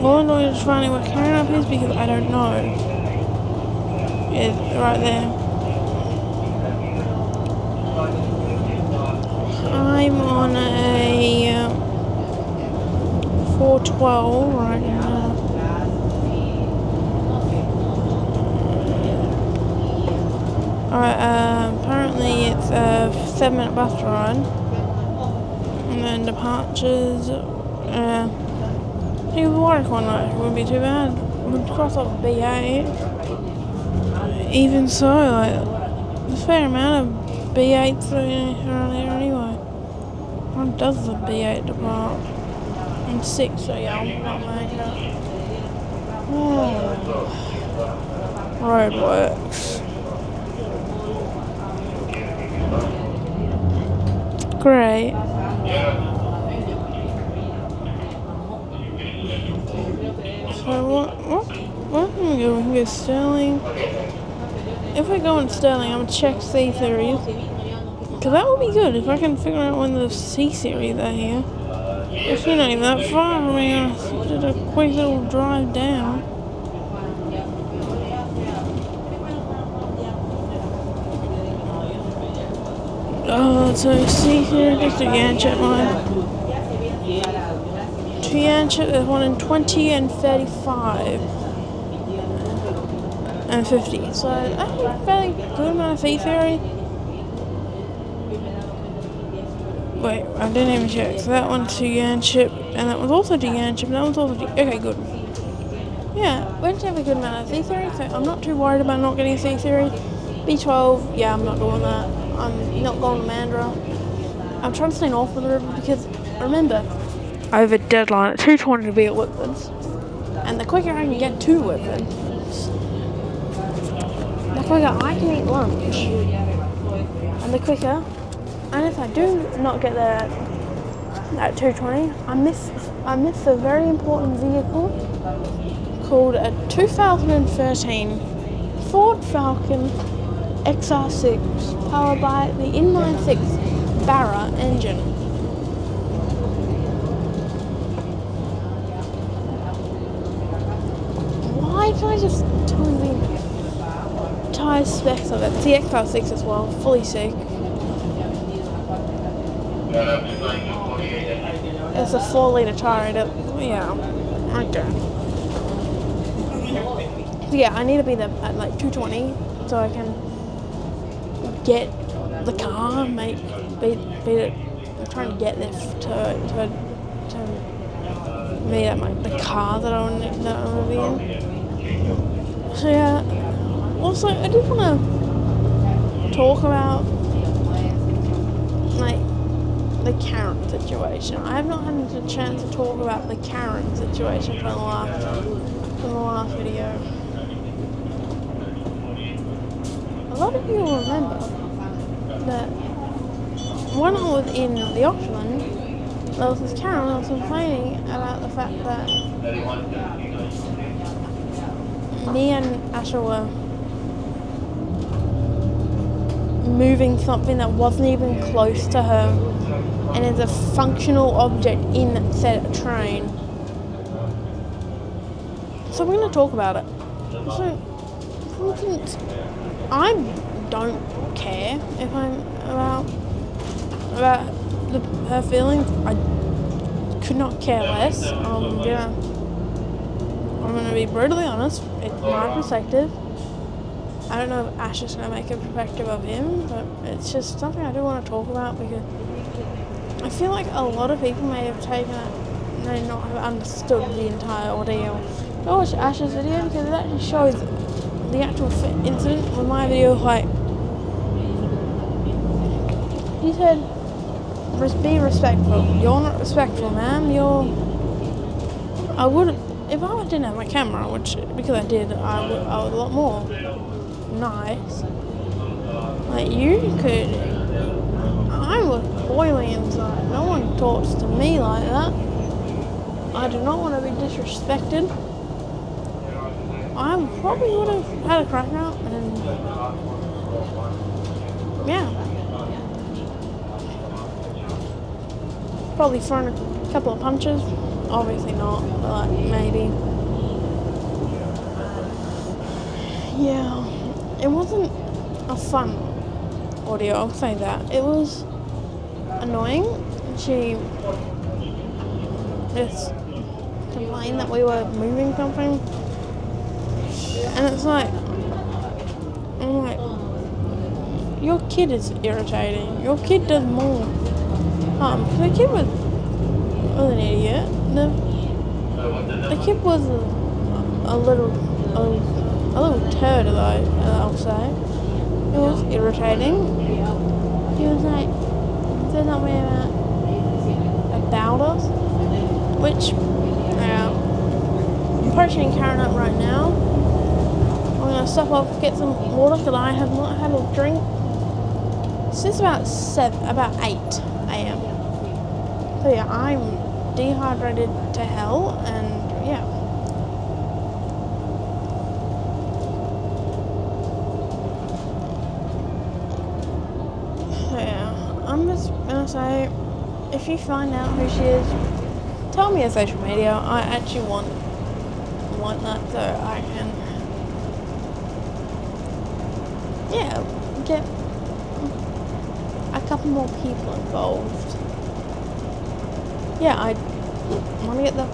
All I'm doing is finding where Carina is because I don't know. It's right there. I'm on a 412 right now. Alright, apparently it's a 7-minute bus ride. And then departures, I think the Watercorn wouldn't be too bad. We'd cross off B8. Even so, like, there's a fair amount of B8s around here anyway. When does the B8 depart? I'm 6, so yeah, I'm not making it. Roadworks. Great. So what can we go? We can go Sterling. If we go in Sterling, I'm gonna check C series. Because that would be good if I can figure out when the C series are here. If you're not even that far, I mean, just a quick little drive down. Oh, so C series, just a Yanchep line. To Yanchep, there's one in 20 and 35. And 50. So I think a fairly good amount of C series. Wait, I didn't even check. So that one's to Yanchep, and that was also to Yanchep, and that one's also to... Okay, good. Yeah, we just have a good amount of C series, so I'm not too worried about not getting a C series. B12, yeah, I'm not doing that. I'm not going to Mandurah. I'm trying to stay north of the river because, remember, I have a deadline at 2:20 to be at Whitford's. And the quicker I can get to Whitford's, the quicker I can eat lunch. And the quicker... And if I do not get there at 2:20, I miss a very important vehicle called a 2013 Ford Falcon XR6 powered by the inline-six Barra engine. Why did I just tell you the tyre specs of it? It's the XR6 as well, fully sick. It's a 4-litre tyre. Yeah, okay. So yeah, I need to be there at like 2:20 so I can get the car, beat it. I'm trying to get there to meet at the car that I want to be in. So yeah. Also, I did want to talk about like the Karen situation. I have not had a chance to talk about the Karen situation from the last video. A lot of you will remember that when I was in the Auckland, there was this Karen that was complaining about the fact that me and Asher were moving something that wasn't even close to her and is a functional object in said train. So we're going to talk about it. So, for instance, I don't care if I'm about her feelings. I could not care less. I'm gonna be brutally honest. It's my perspective. I don't know if Ash is gonna make a perspective of him, but it's just something I do want to talk about because I feel like a lot of people may have taken it, may not have understood the entire ordeal. Go watch Ash's video because it actually shows the actual incident with my video. Like, he said, be respectful. You're not respectful, man. I wouldn't, if I didn't have my camera, which, because I did, I was a lot more nice. Like, you could, I was boiling inside. No one talks to me like that. I do not want to be disrespected. I probably would have had a crack out and yeah. Probably thrown a couple of punches. Obviously not, but like maybe. Yeah. It wasn't a fun audio, I'll say that. It was annoying. She just complained that we were moving something. And it's like, I'm like, your kid is irritating. Your kid does more. The kid was an idiot. The kid was a little turd, I'll say. It was irritating. He was like, said something about us, which, I'm approaching Karen up right now. I'm going to stop off, get some water, because I have not had a drink since about 8 a.m. So yeah, I'm dehydrated to hell, and yeah. So yeah, I'm just gonna say, if you find out who she is, tell me on social media. I actually want that so I can, yeah, get a couple more people involved. Yeah, I want to get the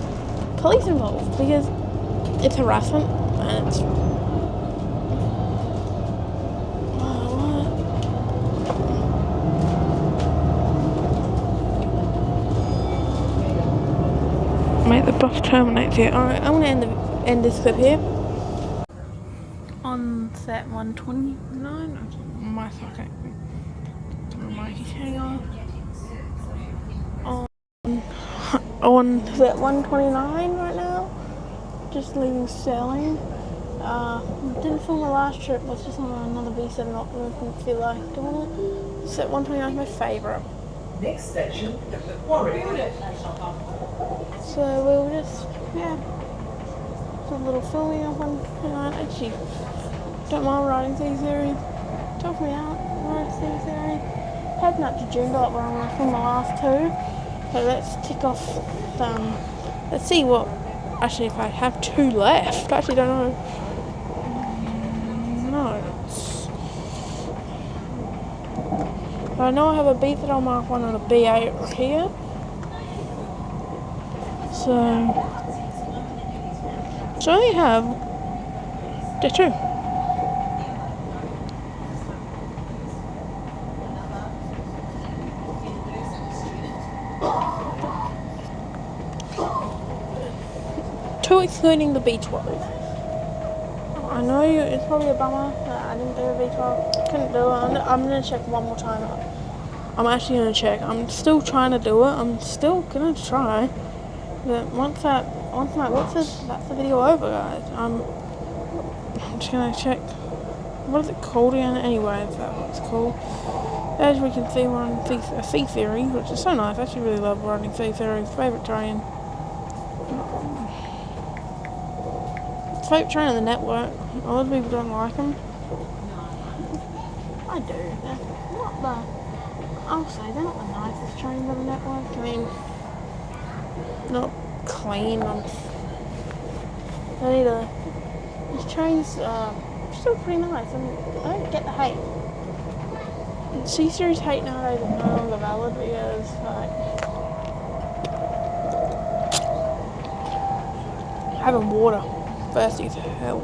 police involved because it's harassment and it's Mate, the bus terminates here. Alright, I'm going to end this clip here. On set 129, my fucking mic is hanging on set 129 right now, just leaving Sterling. Didn't film the last trip, was just on another V7, didn't feel like doing it. Set 129 is my favourite.
Next station, the Quarry.
So we'll just, yeah, do a little filming of 129. Actually, don't mind riding these areas Took me out. Heading up to Joondalup where I'm going to film the last two. So let's tick off. Let's see what. Actually, if I have two left, I actually don't know. No. I know I have a B that I'll mark 1 and a B8 right here. So I only have the 2. Two excluding the B12. I know it's probably a bummer that I didn't do a B12. Couldn't do it. I'm going to check one more time. I'm actually going to check. I'm still trying to do it. I'm still going to try. But once that's the video over, guys. I'm just going to check. What is it called again? Anyway, is that what it's called? As we can see, we're on a C series, which is so nice. I actually really love riding C series. Favourite train. Favourite train on the network. A lot of people don't like them. I do. They're not I'll say they're not the nicest trains on the network. I mean, not clean. These trains are still pretty nice. I don't get the hate. C series hate nowadays is no longer valid because having water thirsty as hell.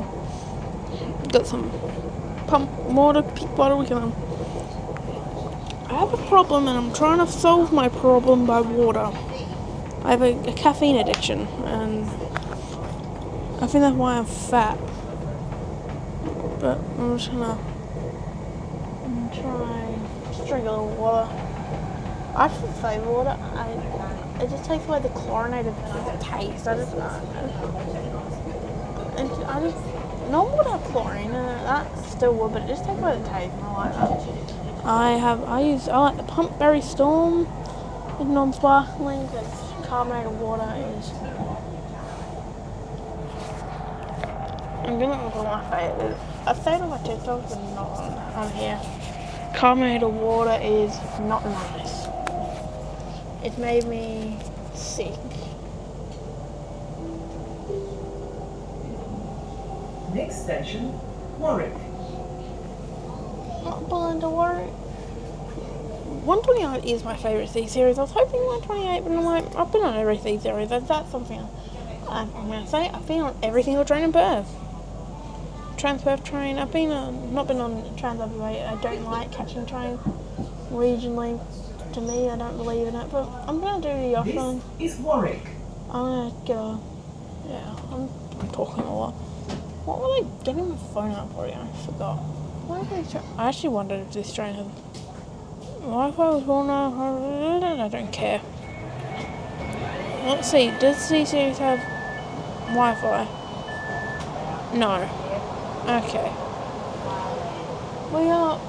Got some pump water, peak water. I have a problem and I'm trying to solve my problem by water. I have a caffeine addiction and I think that's why I'm fat. But I'm just gonna just drink a little water. I actually favour water. It just takes away the chlorinated taste. Normal would have chlorine in it, that still would, but it just takes away the taste and I like that. I like the Pump Berry Storm. It's non-sparkling because carbonated water is. I'm gonna look at my favourite. I say it on my TikTok, but not on here. Carbonated water is not nice. It made me sick.
Next station, Warwick.
Not pulling to Warwick. 128 is my favourite C series. I was hoping 128, but I'm like, I've been on every C series. That's something I'm going to say. I've been on every single train in Perth. Trans-Perth train. I've not been on Trans-WA. I don't like catching trains regionally. To me, I don't believe in it. But I'm going to do the option.
This is Warwick.
I'm going to go. Yeah, I'm talking a lot. What were they getting my phone out for? I forgot. I actually wondered if this train had Wi-Fi was on. I don't care. Let's see. Does C series have Wi-Fi? No. Okay. We are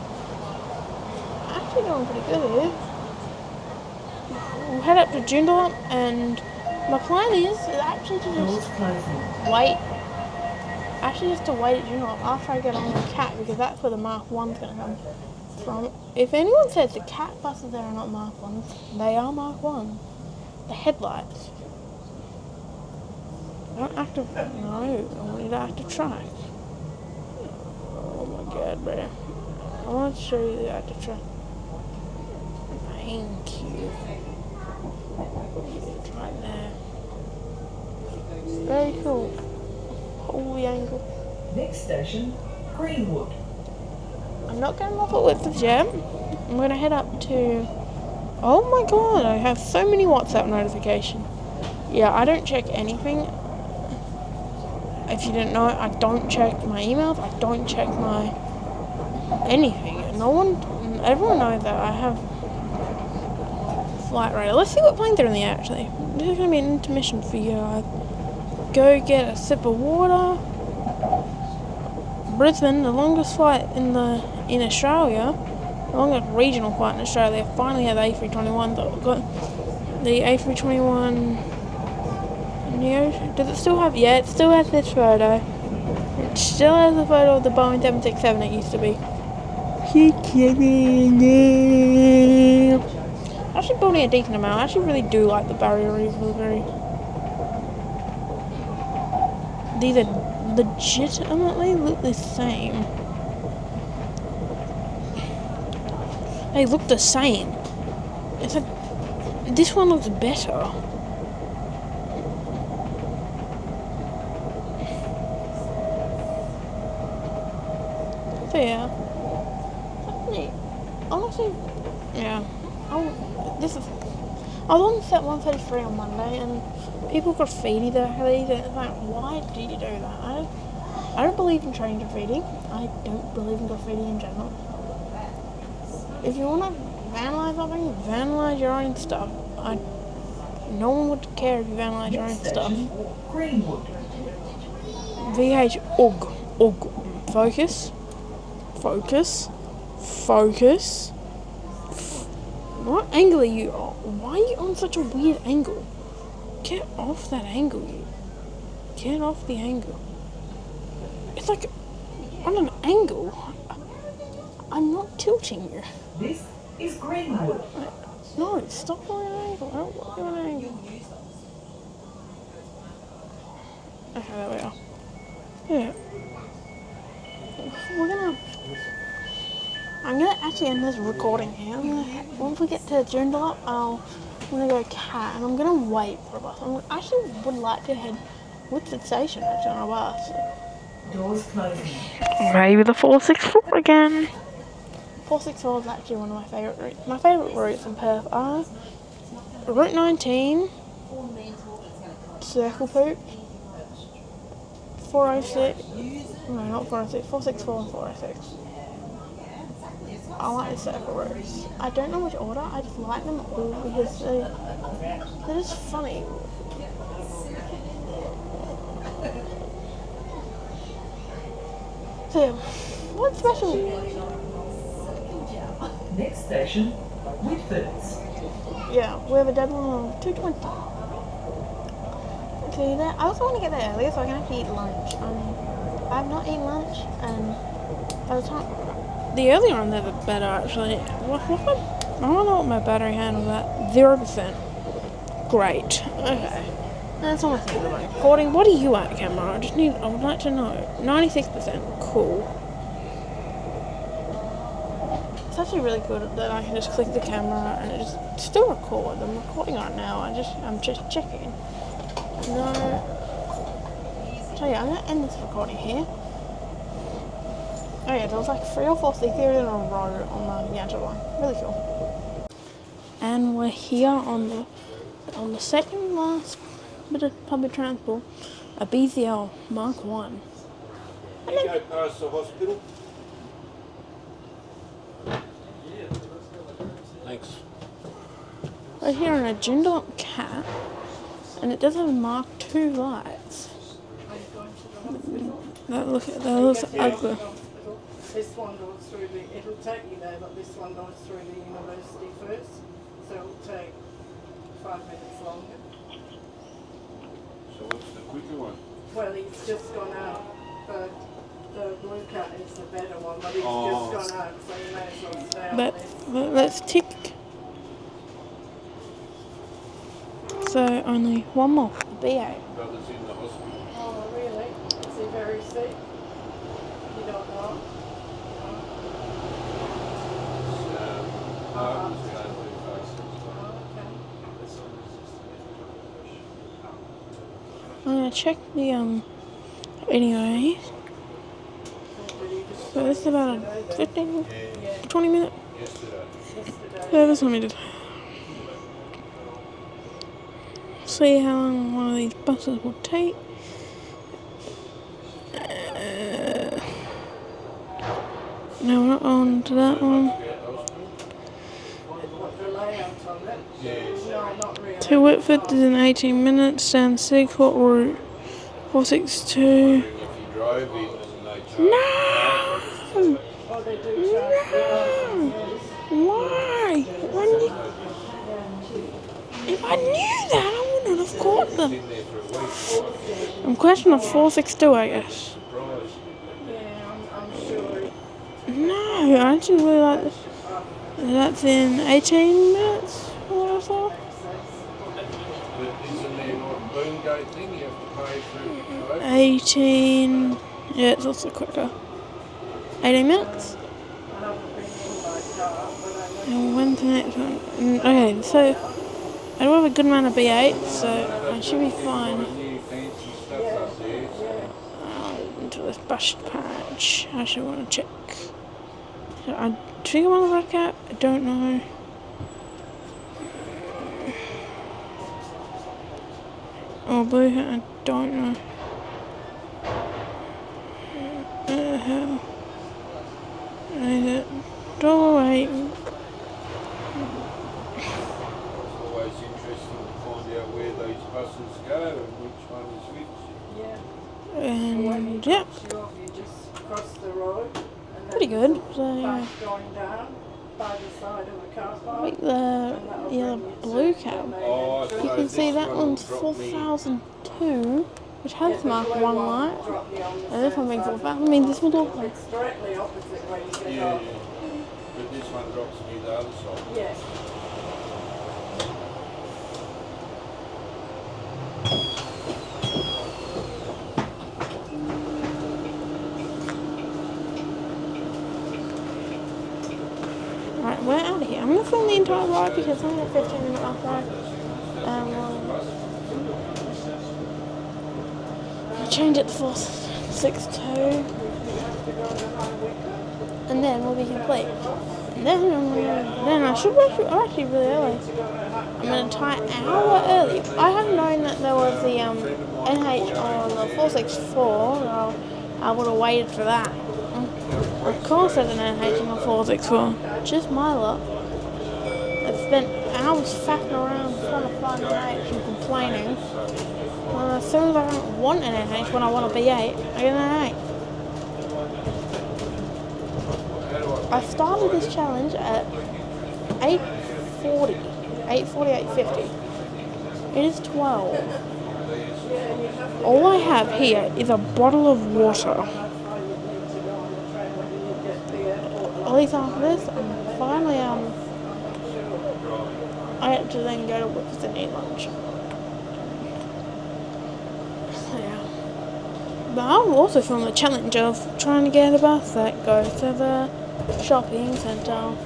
actually doing pretty good here. We'll head up to Joondalup and my plan is actually to just wait. Actually, just to wait at Joondalup after I get on the cat because that's where the Mark 1's going to come from. If anyone says the cat buses there are not Mark 1s, they are Mark 1. The headlights. Not active. No, I want you to active track. Oh my god, bro. I want to show you the active track. Thank you. It's right there. Very cool. Holy angle.
Next station, Greenwood.
I'm not going to love it with the jam. I'm going to head up to. Oh my god, I have so many WhatsApp notifications. Yeah, I don't check anything. If you didn't know it, I don't check my emails. I don't check my anything. Everyone knows that I have flight radar. Let's see what planes are in the air actually. This is going to be an intermission for you guys. Go get a sip of water. Brisbane, the longest flight in Australia, the longest regional flight in Australia, finally had the A321. Got the A321 Neo. Does it still have? Yeah, it still has this photo. It still has the photo of the Boeing 767 it used to be. you kidding me? Actually building a decent amount. I actually really do like the barrier reefs. These are legitimately look the same. They look the same. It's like this one looks better. So yeah, honestly, yeah. I was on set 133 on Monday, and people graffiti their heavies, and it's like, why do you do that? I don't believe in training graffiti. I don't believe in graffiti in general. If you want to vandalize something, vandalize your own stuff. No one would care if you vandalize your own stuff. VH Ugh. Focus. What angle are you on? Why are you on such a weird angle? Get off that angle, you. Get off the angle. It's like on an angle. I'm not tilting you.
This is Greenwood.
No, stop on an angle. I don't want you on an angle. Okay, there we are. Yeah. I'm gonna actually end this recording here. Once we get to Joondalup, I'm gonna go cat, and I'm gonna wait for a bus. I actually would like to head Woodford Station actually on a bus.
Doors closing.
Maybe the 464 again. 464 is actually one of my favourite routes. My favourite routes in Perth are Route 19, Circle Poop, 406, no not 406, 464 and 406. I like the circle routes. I don't know which order, I just like them all because they're just funny. So, what's special?
Next station, Whitfords.
Yeah, we have a deadline of 2:20. See that? I also want to get there earlier so I can actually eat lunch. I have not eaten lunch, and by the time the earlier I'm there, the better. Actually, I don't know what my battery handle at. 0%. Great. Okay. That's all my thing about recording. What are you at, camera? I would like to know. 96%. Cool. It's actually really good that I can just click the camera and it just still records. I'm recording right now. I'm just checking. No. So yeah, I'm gonna end this recording here. Oh yeah, there was like 3 or 4 sleep theories in a row on the Yanta line. Really cool. And we're here on the second last bit of public transport, a BZL Mark 1.
You go past the hospital. Thanks.
We're here on a Joondalup cat, and it does have Mark 2 lights. That looks ugly.
This one goes through it'll take you there, but this one goes through the university first, so it'll take 5 minutes longer.
So what's the quicker one?
Well, he's just gone out, but the blue cat is the better one, but he's
Oh.
just gone out, so you may as well stay on
But
this.
let's tick. So only one more. B8.
Brother's in the hospital.
Oh, really? Is he very sick? You don't know?
No, it's going too fast.
Oh,
I'm gonna check the anyway. So this is about a 15, 20 minute
Yesterday.
service. Let me just see how long one of these buses will take. No, we're not on to that one.
What, the layout of it?
Yes.
No, not really.
To Whitford is in 18 minutes down Seacourt Route 462.
If you drove in and they charge
No!
Oh, they do charge.
Why? If I knew that, I wouldn't have caught them.
in there for a week.
I'm questioning a 462, I guess.
Surprised.
Yeah, I'm sure.
No, I actually really like this. That's in 18 minutes, what I saw.
But isn't there like boom gate thing? You have to pay for it.
18. Yeah, it's also quicker. 18 minutes.
I haven't been in my car, but I know.
And when's the next one? Okay, so I do have a good amount of B8, so I should be fine.
New fancy stuff up there.
Into this bushed patch. I should want to check. So I think I'm on the red cap. I don't know. Or blue hat. I don't know. Hell. Is it? $1.08.
It's always interesting to find out where these buses go and which one is which.
Yeah.
And yeah,
You off, you just cross the road. And then
pretty good. So yeah,
bus going down by the side of the car park.
like the blue cap.
Oh, I
You can see that one's 4,002, which has mark one light. And this one being 4,000. I mean, this one's all
It's directly opposite where you get
Yeah,
off.
but this one drops me the other side.
Yeah.
Right, we're out of here. I'm going to film the entire ride because I'm at 15-minute off ride. We'll change it to 462. And then we'll be complete. And then I'm actually really early. I'm an entire hour early. I hadn't known that there was the NH on the 464. I would have waited for that. Of course there's an NH on the 464. Just my luck. I spent hours faffing around trying to find an NH and complaining. And as soon as I don't want an NH when I want a B8, I get an NH. I started this challenge at 8:40, 8:50. It is 12. All I have here is a bottle of water. At least after this, I'm finally, I have to then go to Whips and eat lunch. So yeah. But I'll also film the challenge of trying to get a bus that goes to the shopping centre.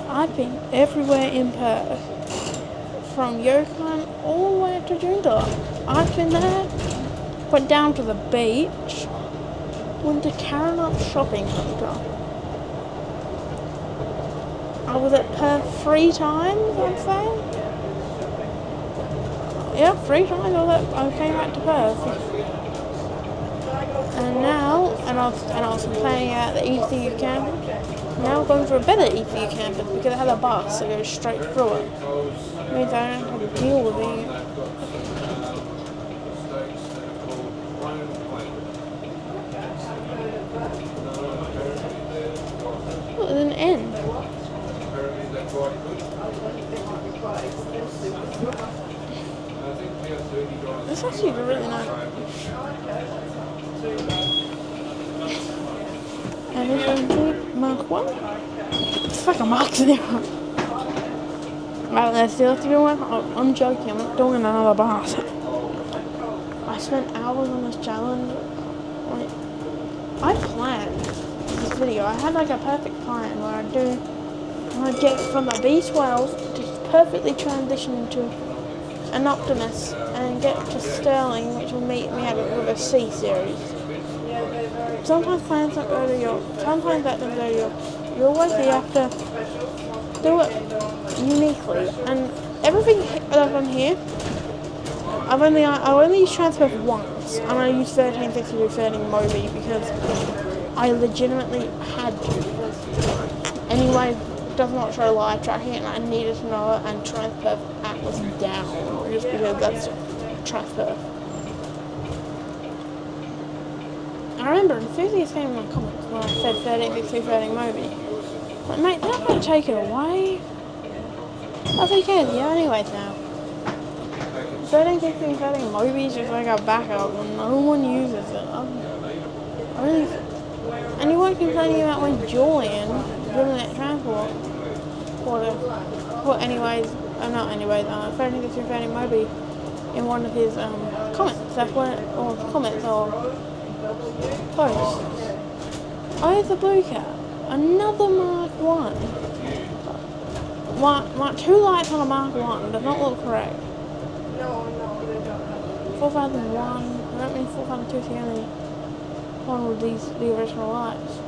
I've been everywhere in Perth. From Yokon all the way up to Joondalup. I've been there, went down to the beach, went to Karanup shopping centre. I was at Perth 3 times, I'd say. Yeah, 3 times I came back to Perth. And now, I was playing at the ECU campus. Now we're going for a better ECU campus because it has a bus that goes straight through it. It means I don't have to deal with it. Oh, there's an N. That's actually really nice. And it's going to Mark 1. It's like a Mark 0. Right, let's do it to one. I'm joking, I'm not doing another bus. I spent hours on this challenge. Like, I planned this video. I had like a perfect plan where I'd get from the B12 to perfectly transition into an Optimus and get to Sterling, which will meet me at with a C series. Sometimes plans don't go to your. Sometimes that doesn't go to your. You always have to do it uniquely, and everything that I've done here, I've only used transfer once, and I used 1362 13 Moby because I legitimately had to. Anyway, it does not show live tracking, and I needed to know it, and transfer app was down just because that's transfer. I remember enthusiast came in my comments when I said 1362 13 Moby. Like, mate, they're not going to take it away. That's okay, yeah, anyways now. 1362 13 Moby is just like a backup and no one uses it. And you weren't complaining about when Julian doing that transport. Well, anyways, not anyways, Friendly Gets Your Friendly Moby in one of his comments. That's what, or comments or posts. Oh, the blue cat. Another Mark 1. Two lights on a Mark 1 does not look correct.
No, they don't have
4001, I don't mean 4002 is the only one with the original lights.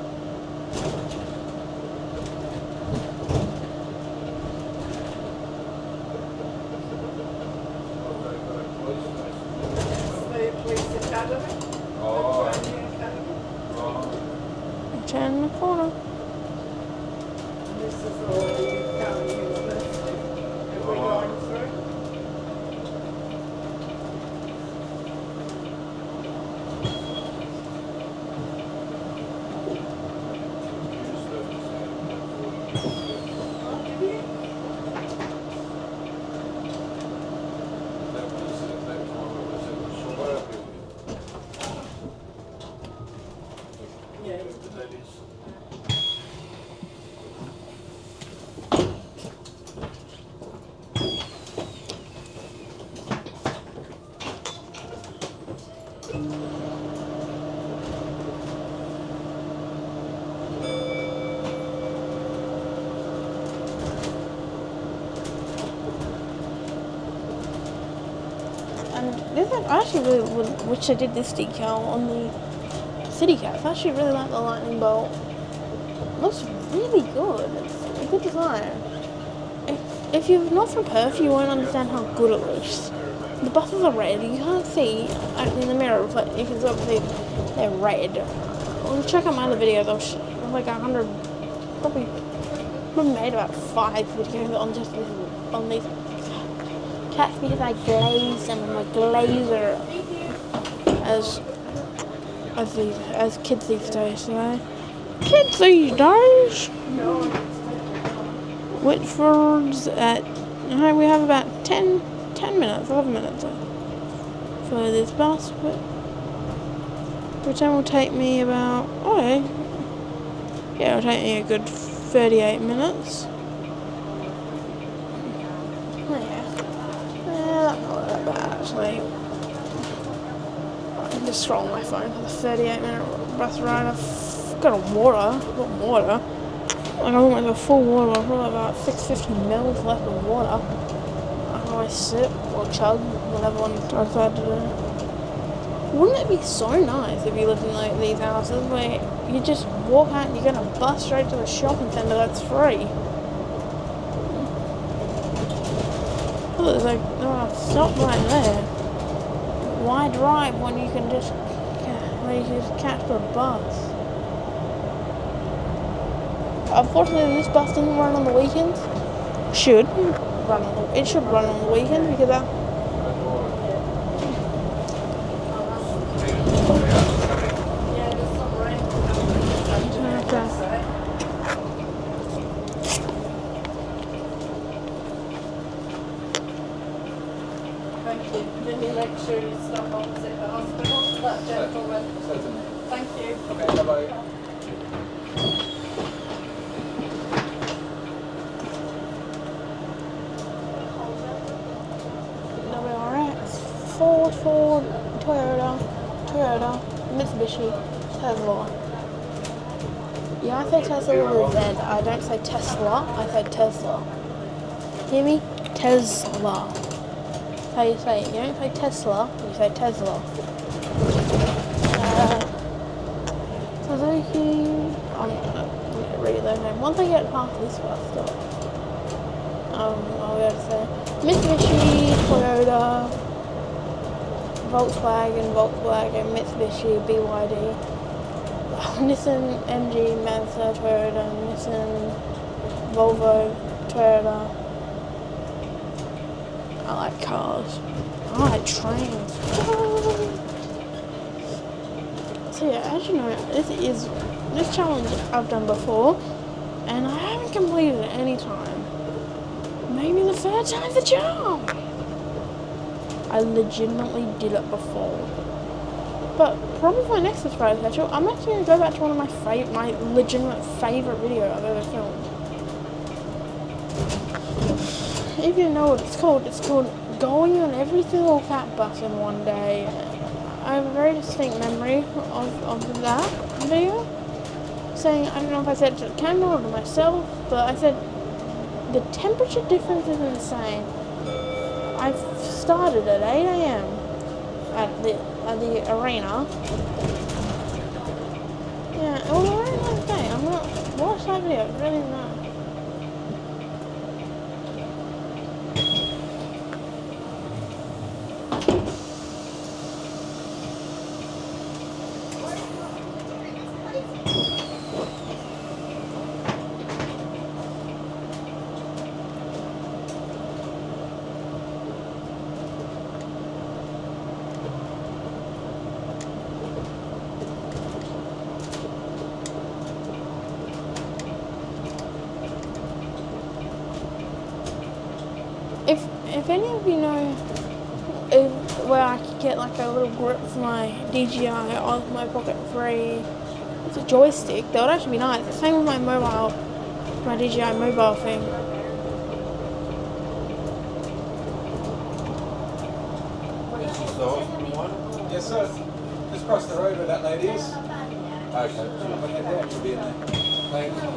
the police academy.
Oh,
The training academy.
Turn in the corner.
And this is all the county university that we're going through.
And this I actually really wish they did this decal on the city cats. I actually really like the lightning bolt. It looks really good. It's a good design. If you're not from Perth, you won't understand how good it looks. The buses are red. You can't see in the mirror, but you can sort of see they're red. Well, check out my other videos. I've like 100, probably made about 5 videos on just on these cats because I glaze them. I'm a glazer as kids these days, you know. Kids these days. Whitford's at. We have about 10 minutes, 11 minutes for this bus, which then will take me about. It'll take me a good 38 minutes. Not that bad actually. I can just scroll on my phone for the 38-minute bus ride. I've got water. Like I went with a full water. I've got about 650 mils left of water. I sip or chug, whatever one I decide to do. Wouldn't it be so nice if you lived in like these houses where you just walk out and you get a bus straight to the shopping centre that's free? Oh, there's like stop right there. Why drive when you can just catch the bus? Unfortunately, this bus doesn't run on the weekends. It should run on the weekends because
Yeah, there's some rain coming.
Okay.
Thank you. Can you make sure you stop opposite the hospital to that gentleman?
Certainly.
Thank you.
Okay, bye-bye.
Ford, Toyota, Mitsubishi, Tesla. Yeah, I say Tesla with a Z. I don't say Tesla, I say Tesla. Hear me? Tesla. That's how you say it. You don't say Tesla, you say Tesla. Suzuki. I'm going to read their name. Once I get past this bus stop, I'll be able to say Mitsubishi, Toyota, Volkswagen, Mitsubishi, BYD, Nissan, MG, Mazda, Toyota, Nissan, Volvo, Toyota. I like cars. I like trains. So yeah, as you know, this challenge I've done before, and I haven't completed it any time. Maybe the third time's the charm. I legitimately did it before. But probably for my next surprise special, I'm actually going to go back to one of my legitimate favourite video I've ever filmed. If you know what it's called Going on Every Single Fat Bus in One Day. I have a very distinct memory of that video. Saying, I don't know if I said it to the camera or to myself, but I said, the temperature difference is insane. I started at 8 AM at the arena. Yeah, it was a very nice day. I'm not watch that video, it's really nice. If any of you know where I could get like a little grip for my DJI on my Pocket 3, it's a joystick, that would actually be nice. Same with my DJI mobile thing.
Yes, sir. Just across the road where that lady is. Okay. Yeah, she'll be in there. Thank you.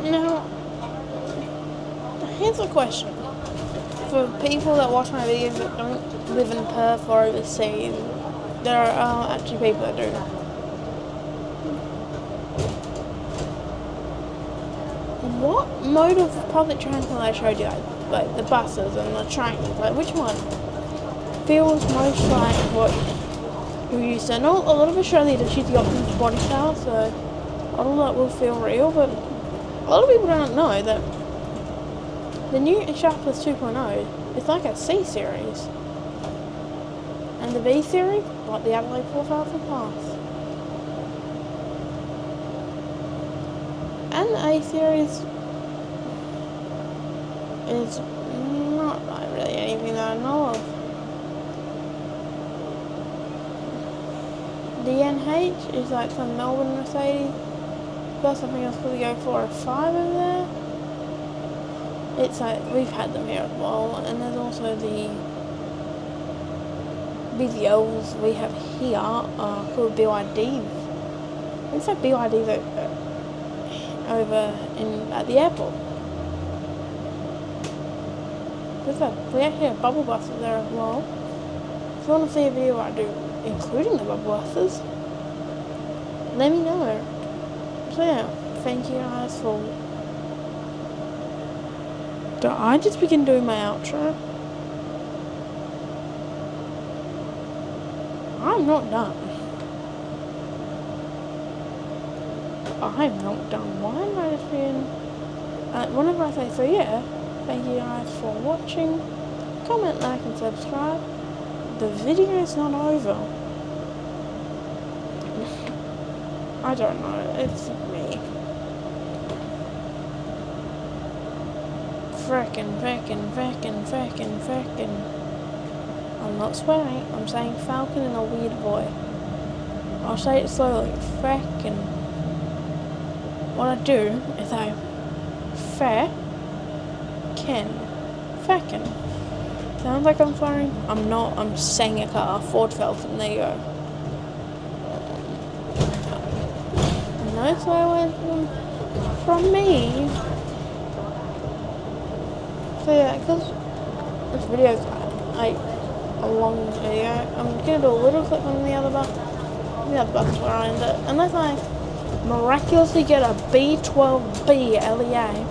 Now, here's a question. For people that watch my videos that don't live in Perth or overseas, there are actually people that do. What mode of public transport I showed you, like the buses and the trains, like which one feels most like what you used to? I know a lot of Australia just use the option to body style, so a lot of that will feel real, but a lot of people don't know that the new Sharpless 2.0 is like a C series. And the B series, like the Adelaide 4000 Plus. And the A series is not like really anything that I know of. The NH is like some Melbourne Mercedes. Plus I think I was supposed to go for a 5 over there. It's like, we've had them here as well. And there's also the BVLs we have here called BYDs. It's like BYDs over at the airport. We actually have bubble buses there as well. If you want to see a video I do including the bubble buses, let me know. So yeah, thank you guys for... Did I just begin doing my outro? I'm not done. I'm not done. Why am I just being... whenever I say so, yeah, thank you guys for watching. Comment, like and subscribe. The video is not over. I don't know, it's me. Frickin'. I'm not swearing, I'm saying falcon in a weird voice. I'll say it slowly, frickin'. What I do is I feckin'. Sounds like I'm swearing? I'm not, I'm saying a car, Ford Falcon, there you go. No swear words from me. So yeah, because this video is like a long video, I'm gonna do a little clip on the other bus. The other bus where I end it. Unless I miraculously get a B12B LEA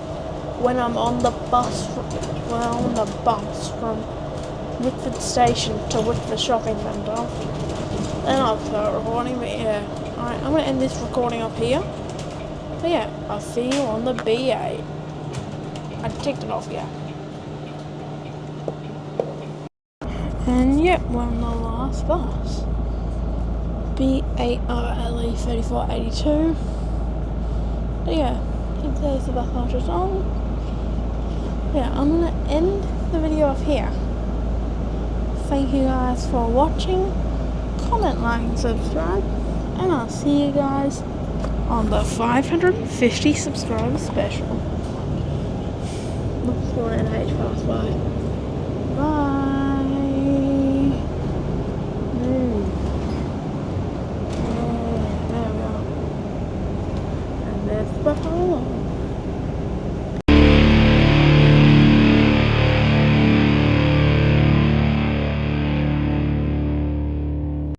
when I'm on the bus, from Whitford Station to Whitford Shopping Centre, then I'll start recording. But yeah, alright, I'm gonna end this recording up here. But yeah, I'll see you on the B8. I ticked it off, yeah. And yep, we're on the last bus. B8RLE 3482. But yeah, I think there's the bus I was just on. Yeah, I'm gonna end the video off here. Thank you guys for watching. Comment, like, and subscribe. And I'll see you guys on the 550 subscriber special. Looks for an NH pass by. Bye. Yeah, there we are. And there's the bus all along.